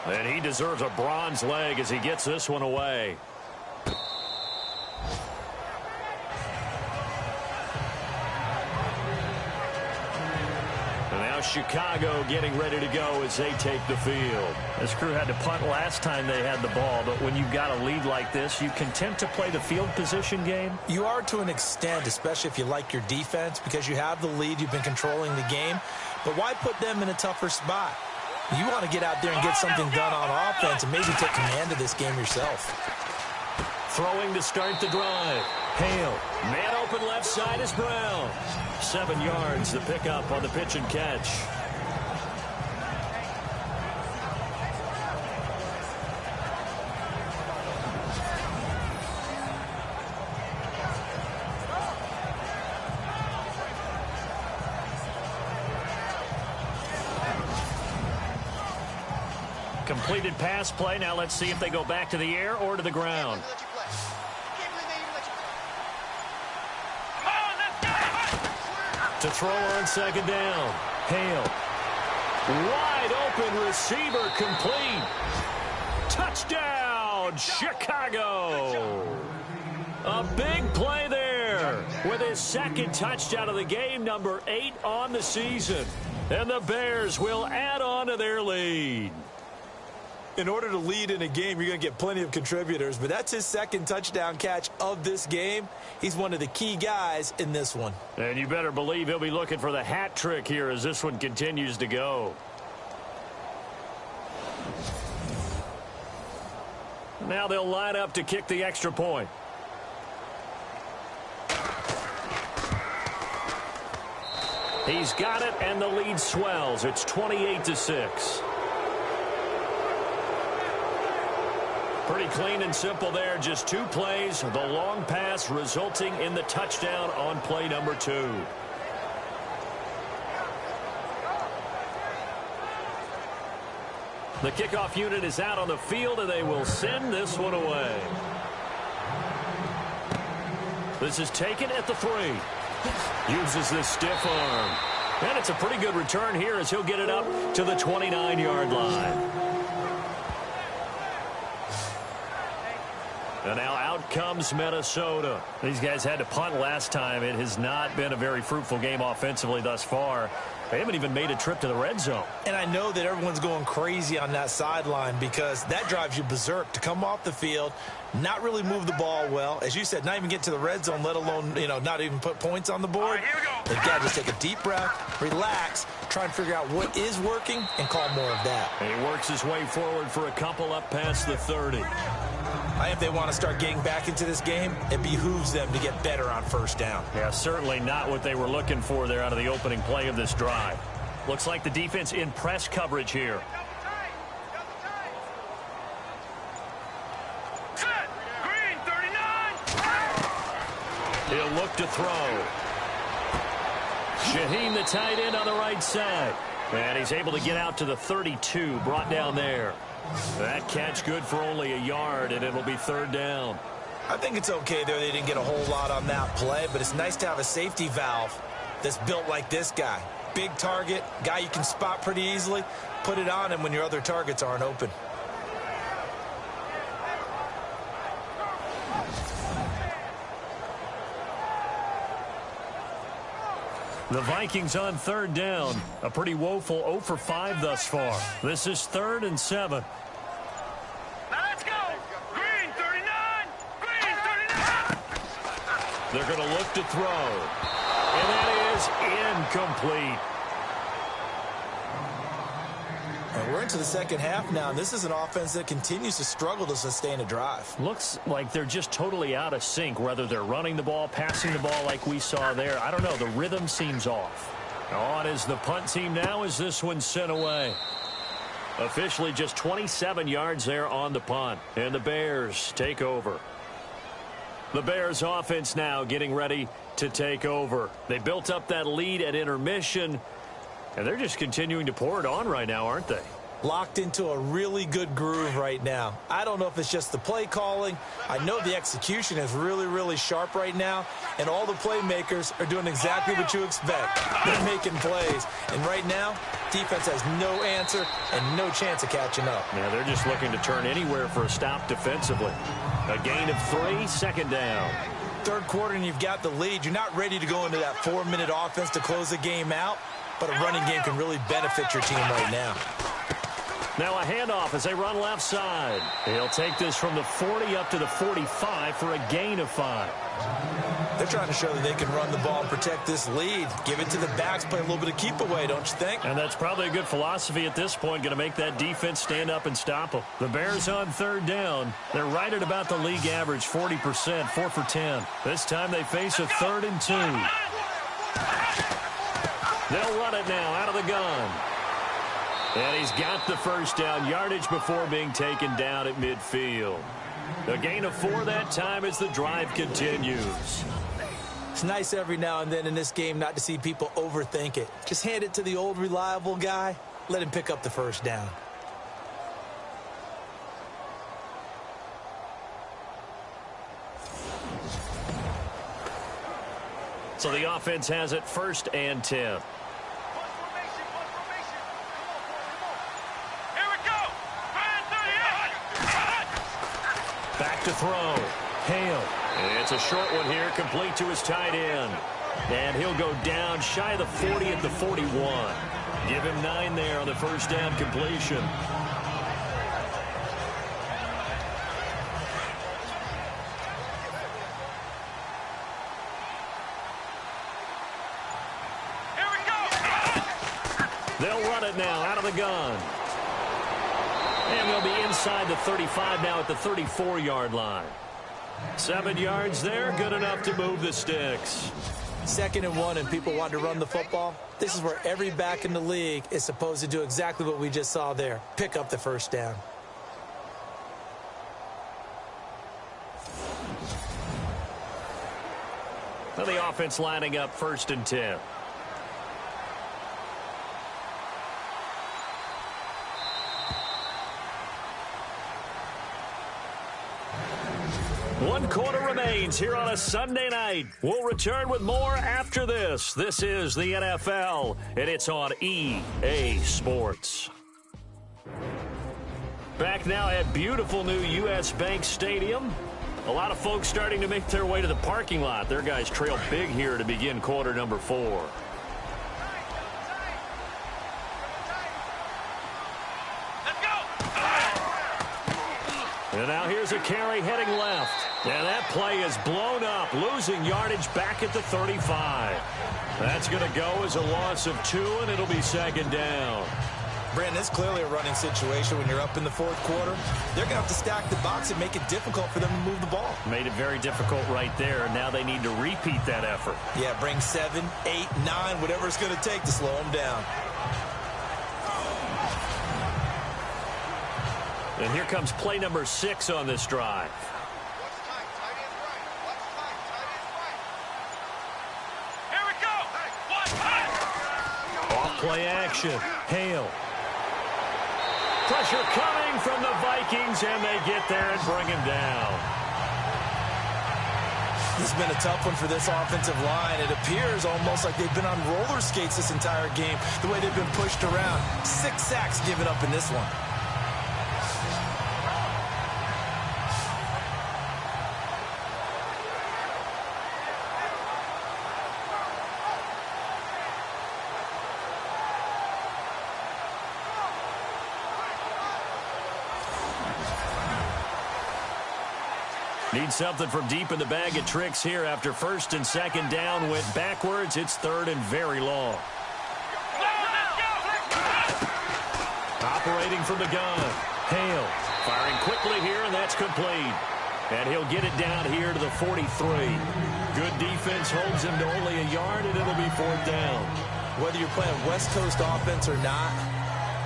And he deserves a bronze leg as he gets this one away. Chicago getting ready to go as they take the field. This crew had to punt last time they had the ball, but when you've got a lead like this, you content to play the field position game? You are to an extent, especially if you like your defense, because you have the lead, you've been controlling the game. But why put them in a tougher spot? You want to get out there and get something done on offense and maybe take command of this game yourself. Throwing to start the drive. Hale. Man open left side is Brown. 7 yards, the pickup on the pitch and catch. Completed pass play. Now let's see if they go back to the air or to the ground. To throw on 2nd down. Hale. Wide open receiver complete. Touchdown, Chicago. A big play there with his 2nd touchdown of the game, number 8 on the season. And the Bears will add on to their lead. In order to lead in a game, you're going to get plenty of contributors, but that's his 2nd touchdown catch of this game. He's one of the key guys in this one. And you better believe he'll be looking for the hat trick here as this one continues to go. Now they'll line up to kick the extra point. He's got it, and the lead swells. It's 28-6. Pretty clean and simple there. Just 2 plays. The long pass resulting in the touchdown on play number 2. The kickoff unit is out on the field, and they will send this one away. This is taken at the 3. Uses this stiff arm. And it's a pretty good return here as he'll get it up to the 29-yard line. And now out comes Minnesota. These guys had to punt last time. It has not been a very fruitful game offensively thus far. They haven't even made a trip to the red zone. And I know that everyone's going crazy on that sideline because that drives you berserk to come off the field, not really move the ball well. As you said, not even get to the red zone, let alone, not even put points on the board. All right, here we go. They've got to just take a deep breath, relax, try and figure out what is working, and call more of that. And he works his way forward for a couple up past the 30. If they want to start getting back into this game, it behooves them to get better on 1st down. Yeah, certainly not what they were looking for there out of the opening play of this drive. Looks like the defense in press coverage here. Set. Green, 39. He'll look to throw. Shaheen, the tight end, on the right side. And he's able to get out to the 32, brought down there. That catch good for only a yard, and it'll be 3rd down. I think it's okay there. They didn't get a whole lot on that play, but it's nice to have a safety valve that's built like this guy. Big target, guy you can spot pretty easily. Put it on him when your other targets aren't open. The Vikings on 3rd down. A pretty woeful 0 for 5 thus far. This is 3rd and 7. Now let's go. Green, 39. Green, 39. They're going to look to throw. And that is incomplete. And we're into the 2nd half now, and this is an offense that continues to struggle to sustain a drive. Looks like they're just totally out of sync, whether they're running the ball, passing the ball like we saw there. I don't know. The rhythm seems off. On is the punt team now as this one's sent away. Officially just 27 yards there on the punt. And the Bears take over. The Bears offense now getting ready to take over. They built up that lead at intermission, and they're just continuing to pour it on right now, aren't they? Locked into a really good groove right now. I don't know if it's just the play calling. I know the execution is really, really sharp right now, and all the playmakers are doing exactly what you expect. They're making plays, and right now, defense has no answer and no chance of catching up. Yeah, they're just looking to turn anywhere for a stop defensively. A gain of 3, second down. Third quarter, and you've got the lead. You're not ready to go into that 4-minute offense to close the game out, but a running game can really benefit your team right now. Now a handoff as they run left side. He'll take this from the 40 up to the 45 for a gain of 5. They're trying to show that they can run the ball and protect this lead. Give it to the backs, play a little bit of keep away, don't you think? And that's probably a good philosophy at this point, going to make that defense stand up and stop them. The Bears on third down. They're right at about the league average, 40%, 4 for 10. This time they face a 3rd and 2. They'll run it now out of the gun. And he's got the first down, yardage before being taken down at midfield. A gain of 4 that time as the drive continues. It's nice every now and then in this game not to see people overthink it. Just hand it to the old reliable guy. Let him pick up the first down. So the offense has it 1st and 10. Back to throw. Hale. It's a short one here, complete to his tight end. And he'll go down shy of the 40 at the 41. Give him 9 there on the first down completion. Here we go. They'll run it now out of the gun. And they'll be inside the 35 now at the 34-yard line. 7 yards there, good enough to move the sticks. 2nd and 1, and people want to run the football. This is where every back in the league is supposed to do exactly what we just saw there. Pick up the first down. Now the offense lining up 1st and 10. One quarter remains here on a Sunday night. We'll return with more after this. This is the NFL, and it's on EA Sports. Back now at beautiful new U.S. Bank Stadium. A lot of folks starting to make their way to the parking lot. Their guys trail big here to begin quarter number 4. And now here's a carry heading left. And that play is blown up, losing yardage back at the 35. That's going to go as a loss of 2, and it'll be 2nd down. Brandon, it's clearly a running situation when you're up in the 4th quarter. They're going to have to stack the box and make it difficult for them to move the ball. Made it very difficult right there. Now they need to repeat that effort. Yeah, bring 7, 8, 9, whatever it's going to take to slow them down. And here comes play number 6 on this drive. Here we go. Off play action. Hale. Pressure coming from the Vikings, and they get there and bring him down. This has been a tough one for this offensive line. It appears almost like they've been on roller skates this entire game, the way they've been pushed around. 6 sacks given up in this one. Need something from deep in the bag of tricks here after 1st and 2nd down went backwards. It's 3rd and very long. Operating from the gun. Hale firing quickly here, and that's complete. And he'll get it down here to the 43. Good defense holds him to only a yard, and it'll be 4th down. Whether you're playing West Coast offense or not,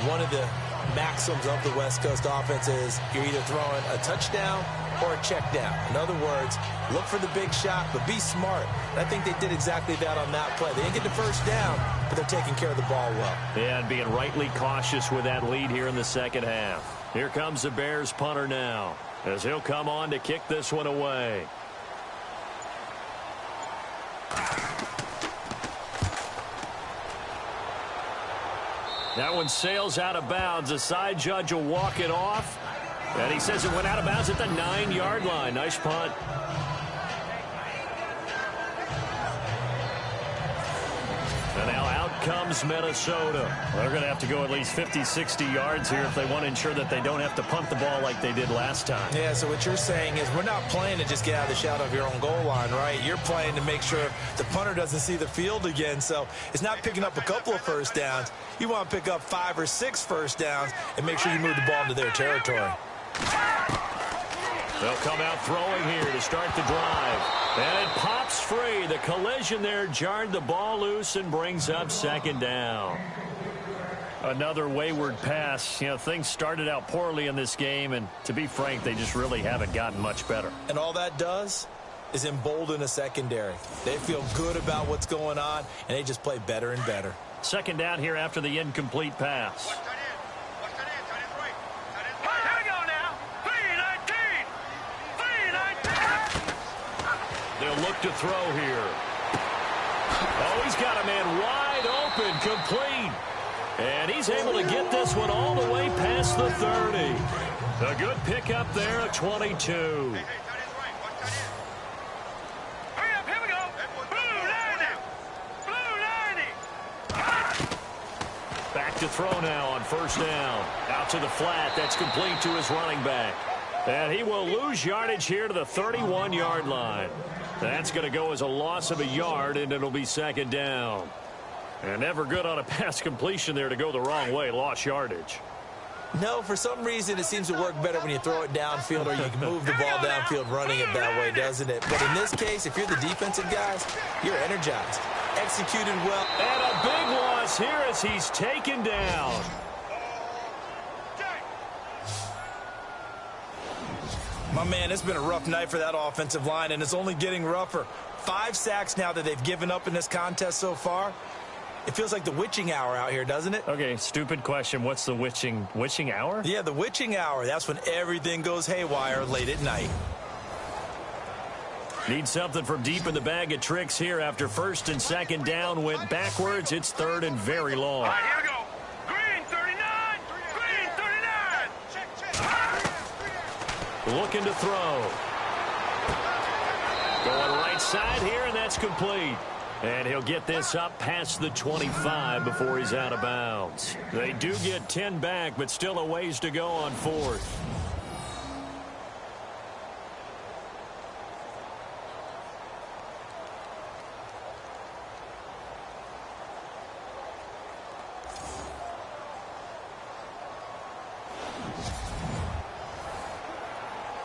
one of the maxims of the West Coast offense is you're either throwing a touchdown or a check down. In other words, look for the big shot, but be smart. And I think they did exactly that on that play. They didn't get the first down, but they're taking care of the ball well. Yeah, and being rightly cautious with that lead here in the second half. Here comes the Bears punter now, as he'll come on to kick this one away. That one sails out of bounds. The side judge will walk it off. And he says it went out of bounds at the 9-yard line. Nice punt. And now out comes Minnesota. They're going to have to go at least 50, 60 yards here if they want to ensure that they don't have to punt the ball like they did last time. Yeah, so what you're saying is we're not playing to just get out of the shadow of your own goal line, right? You're playing to make sure the punter doesn't see the field again. So it's not picking up a couple of first downs. You want to pick up 5 or 6 first downs and make sure you move the ball into their territory. They'll come out throwing here to start the drive. And it pops free. The collision there jarred the ball loose and brings up second down. Another wayward pass. You know, things started out poorly in this game, and to be frank, they just really haven't gotten much better. And all that does is embolden a secondary. They feel good about what's going on, and they just play better and better. Second down here after the incomplete pass. They'll look to throw here. Oh, he's got a man wide open, complete. And he's able to get this one all the way past the 30. A good pickup there at 22. Back to throw now on first down. Out to the flat. That's complete to his running back. And he will lose yardage here to the 31-yard line. That's going to go as a loss of a yard, and it'll be second down. And never good on a pass completion there to go the wrong way. Lost yardage. No, for some reason it seems to work better when you throw it downfield or you can move the ball downfield running it that way, doesn't it? But in this case, if you're the defensive guys, you're energized. Executed well. And a big loss here as he's taken down. My man, it's been a rough night for that offensive line, and it's only getting rougher. 5 sacks now that they've given up in this contest so far. It feels like the witching hour out here, doesn't it? Okay, stupid question. What's the witching hour? Yeah, the witching hour. That's when everything goes haywire late at night. Need something from deep in the bag of tricks here after first and second down went backwards. It's third and very long. All right, here we go. Green 39. Green 39. Looking to throw. Going right side here, and that's complete. And he'll get this up past the 25 before he's out of bounds. They do get 10 back, but still a ways to go on fourth.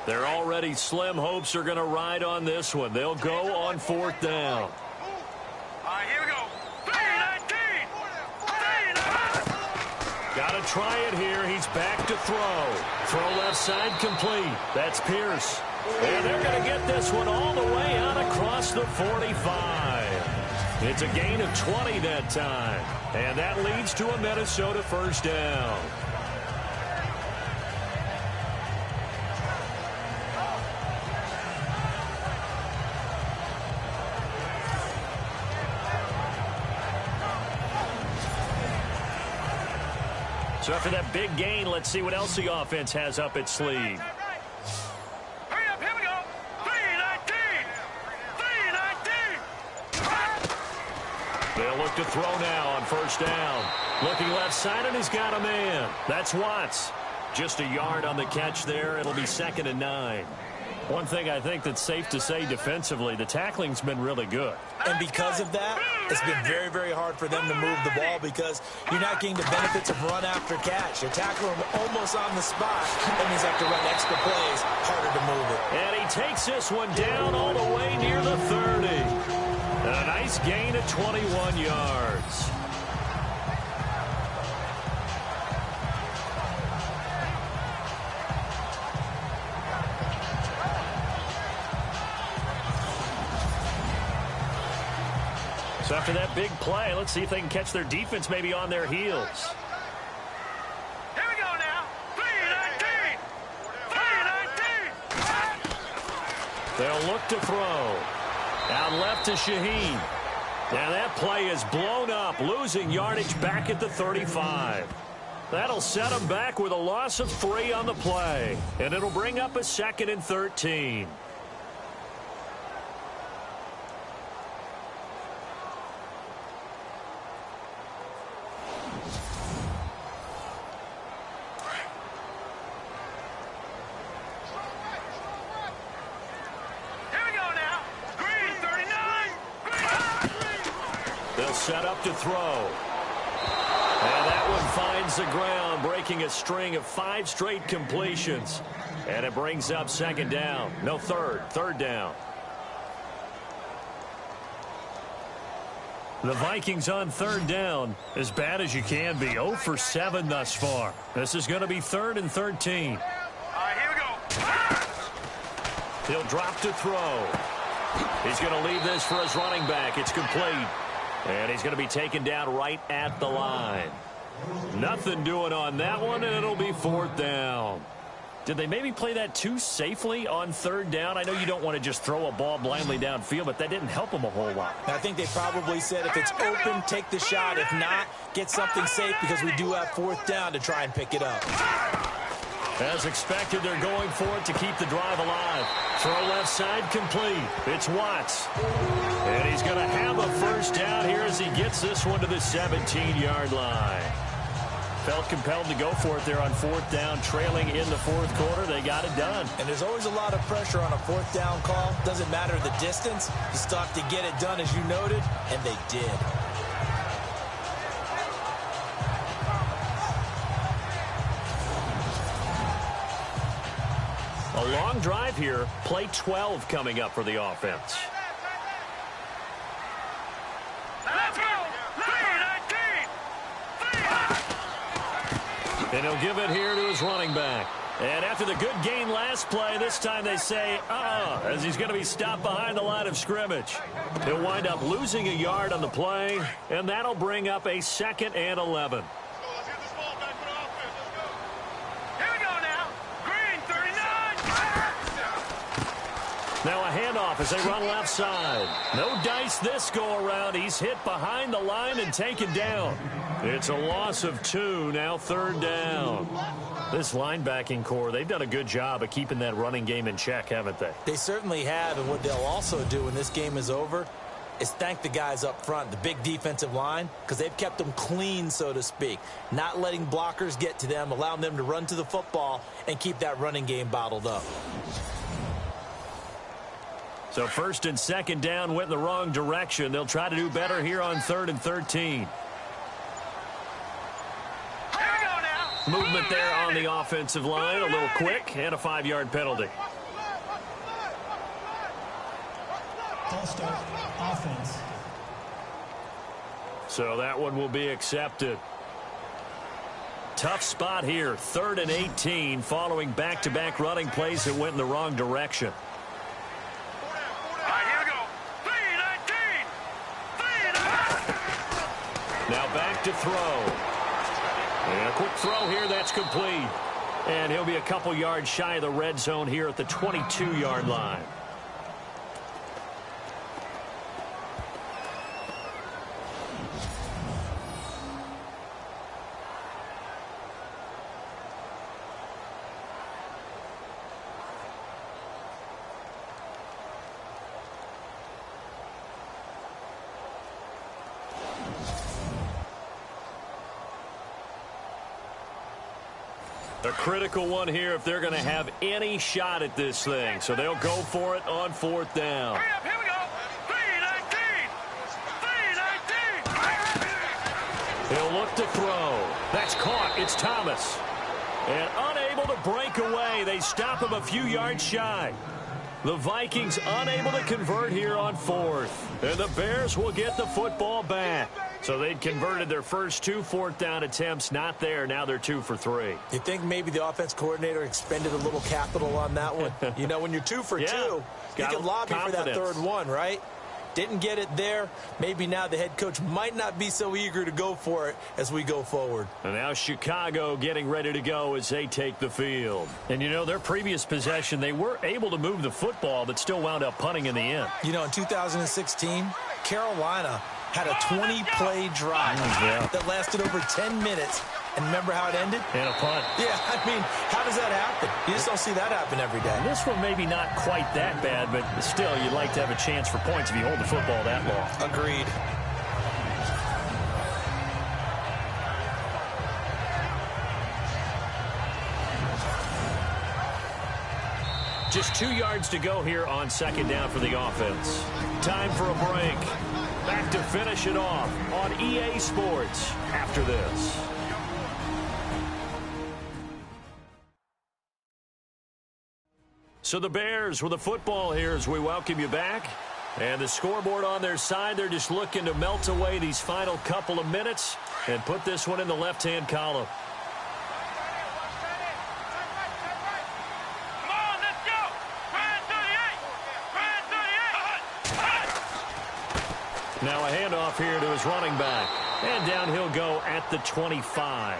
Their already slim hopes are going to ride on this one. They'll go on fourth down. All right, here we go. 3-19. Got to try it here. He's back to throw. Throw left side complete. That's Pierce. And they're going to get this one all the way out across the 45. It's a gain of 20 that time. And that leads to a Minnesota first down. So after that big gain, let's see what else the offense has up its sleeve. Hurry up, here we go. 3-19. 3-19. They'll look to throw now on first down. Looking left side, and he's got a man. That's Watts. Just a yard on the catch there. It'll be second and 9. One thing I think that's safe to say defensively, the tackling's been really good. And because of that, it's been very, very hard for them to move the ball because you're not getting the benefits of run after catch. You tackle him almost on the spot. That means you have to run extra plays, harder to move it. And he takes this one down all the way near the 30. A nice gain of 21 yards. So after that big play, let's see if they can catch their defense maybe on their heels. Here we go now. 3-19. 3-19. They'll look to throw. Out left to Shaheen. Now that play is blown up, losing yardage back at the 35. That'll set them back with a loss of 3 on the play. And it'll bring up a 2nd and 13. Set up to throw. And that one finds the ground, breaking a string of 5 straight completions. And it brings up 2nd down. No, third down. The Vikings on 3rd down, as bad as you can be. 0 for 7 thus far. This is going to be 3rd and 13. All right, here we go. He'll drop to throw. He's going to leave this for his running back. It's complete. And he's going to be taken down right at the line. Nothing doing on that one, and it'll be 4th down. Did they maybe play that too safely on 3rd down? I know you don't want to just throw a ball blindly downfield, but that didn't help them a whole lot. I think they probably said if it's open, take the shot. If not, get something safe because we do have 4th down to try and pick it up. As expected, they're going for it to keep the drive alive. Throw left side complete. It's Watts. And he's going to have a 1st down here as he gets this one to the 17-yard line. Felt compelled to go for it there on 4th down, trailing in the 4th quarter. They got it done. And there's always a lot of pressure on a 4th down call. Doesn't matter the distance. You still have to get it done, as you noted, and they did. A long drive here. Play 12 coming up for the offense. Let's go. 3-19. And he'll give it here to his running back. And after the good gain last play, this time they say, as he's going to be stopped behind the line of scrimmage. He'll wind up losing a yard on the play, and that'll bring up a 2nd and 11. Now a handoff as they run left side. No dice this go around. He's hit behind the line and taken down. It's a loss of 2, now 3rd down. This linebacking core, they've done a good job of keeping that running game in check, haven't they? They certainly have, and what they'll also do when this game is over is thank the guys up front, the big defensive line, because they've kept them clean, so to speak. Not letting blockers get to them, allowing them to run to the football and keep that running game bottled up. So 1st and 2nd down went in the wrong direction. They'll try to do better here on 3rd and 13. Movement there on the offensive line. A little quick and a 5-yard penalty. False start, offense. So that one will be accepted. Tough spot here. 3rd and 18 following back-to-back running plays that went in the wrong direction. Now back to throw. And a quick throw here, that's complete. And he'll be a couple yards shy of the red zone here at the 22-yard line. A critical one here if they're going to have any shot at this thing. So they'll go for it on 4th down. Hurry up, here we go. 3-19. 3-19. He'll look to throw. That's caught. It's Thomas. And unable to break away. They stop him a few yards shy. The Vikings unable to convert here on 4th. And the Bears will get the football back. So they'd converted their first 2 4th down attempts. Not there. Now they're 2 for 3. You think maybe the offense coordinator expended a little capital on that one? You know, when you're 2 for 2, you can lobby for that 3rd one, right? Didn't get it there. Maybe now the head coach might not be so eager to go for it as we go forward. And now Chicago getting ready to go as they take the field. And, you know, their previous possession, they were able to move the football but still wound up punting in the end. You know, in 2016, Carolina had a 20-play drive that lasted over 10 minutes. And remember how it ended? And a punt. Yeah, I mean, how does that happen? You just don't see that happen every day. And this one maybe not quite that bad, but still, you'd like to have a chance for points if you hold the football that long. Agreed. Just 2 yards to go here on second down for the offense. Time for a break. Back to finish it off on EA Sports after this. So the Bears with the football here as we welcome you back. And the scoreboard on their side, they're just looking to melt away these final couple of minutes and put this one in the left-hand column. Come on, let's go. Ryan 38. Now a handoff here to his running back. And down he'll go at the 25.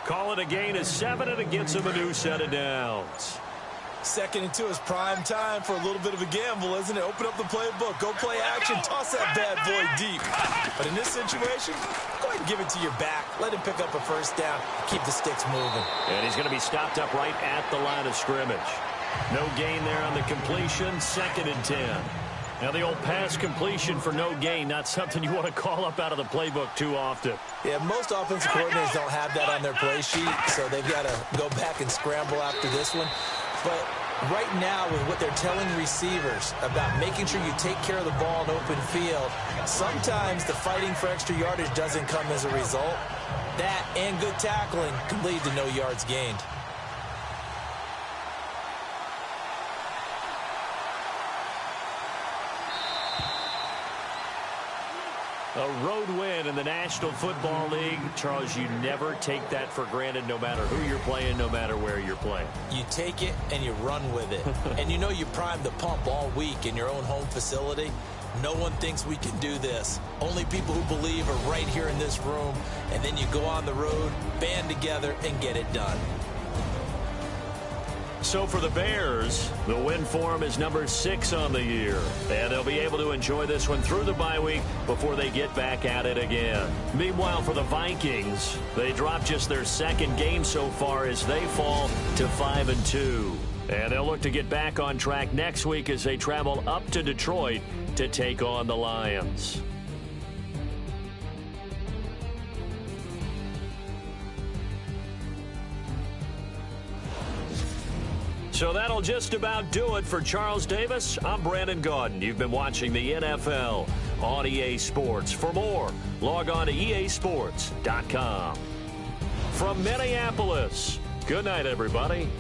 Call it a gain of 7, and it gets him a new set of downs. 2nd and 2 is prime time for a little bit of a gamble, isn't it? Open up the playbook, go play action, toss that bad boy deep. But in this situation, go ahead and give it to your back. Let him pick up a first down, keep the sticks moving. And he's going to be stopped up right at the line of scrimmage. No gain there on the completion, 2nd and 10. Now the old pass completion for no gain, not something you want to call up out of the playbook too often. Yeah, most offensive coordinators don't have that on their play sheet, so they've got to go back and scramble after this one. But right now, with what they're telling receivers about making sure you take care of the ball in open field, sometimes the fighting for extra yardage doesn't come as a result. That and good tackling can lead to no yards gained. A road win in the National Football League. Charles, you never take that for granted no matter who you're playing, no matter where you're playing. You take it and you run with it. And you know you primed the pump all week in your own home facility. No one thinks we can do this. Only people who believe are right here in this room. And then you go on the road, band together, and get it done. So for the Bears, the win for them is number 6 on the year. And they'll be able to enjoy this one through the bye week before they get back at it again. Meanwhile, for the Vikings, they dropped just their 2nd game so far as they fall to 5-2. And they'll look to get back on track next week as they travel up to Detroit to take on the Lions. So that'll just about do it for Charles Davis. I'm Brandon Gaudin. You've been watching the NFL on EA Sports. For more, log on to easports.com. From Minneapolis, good night, everybody.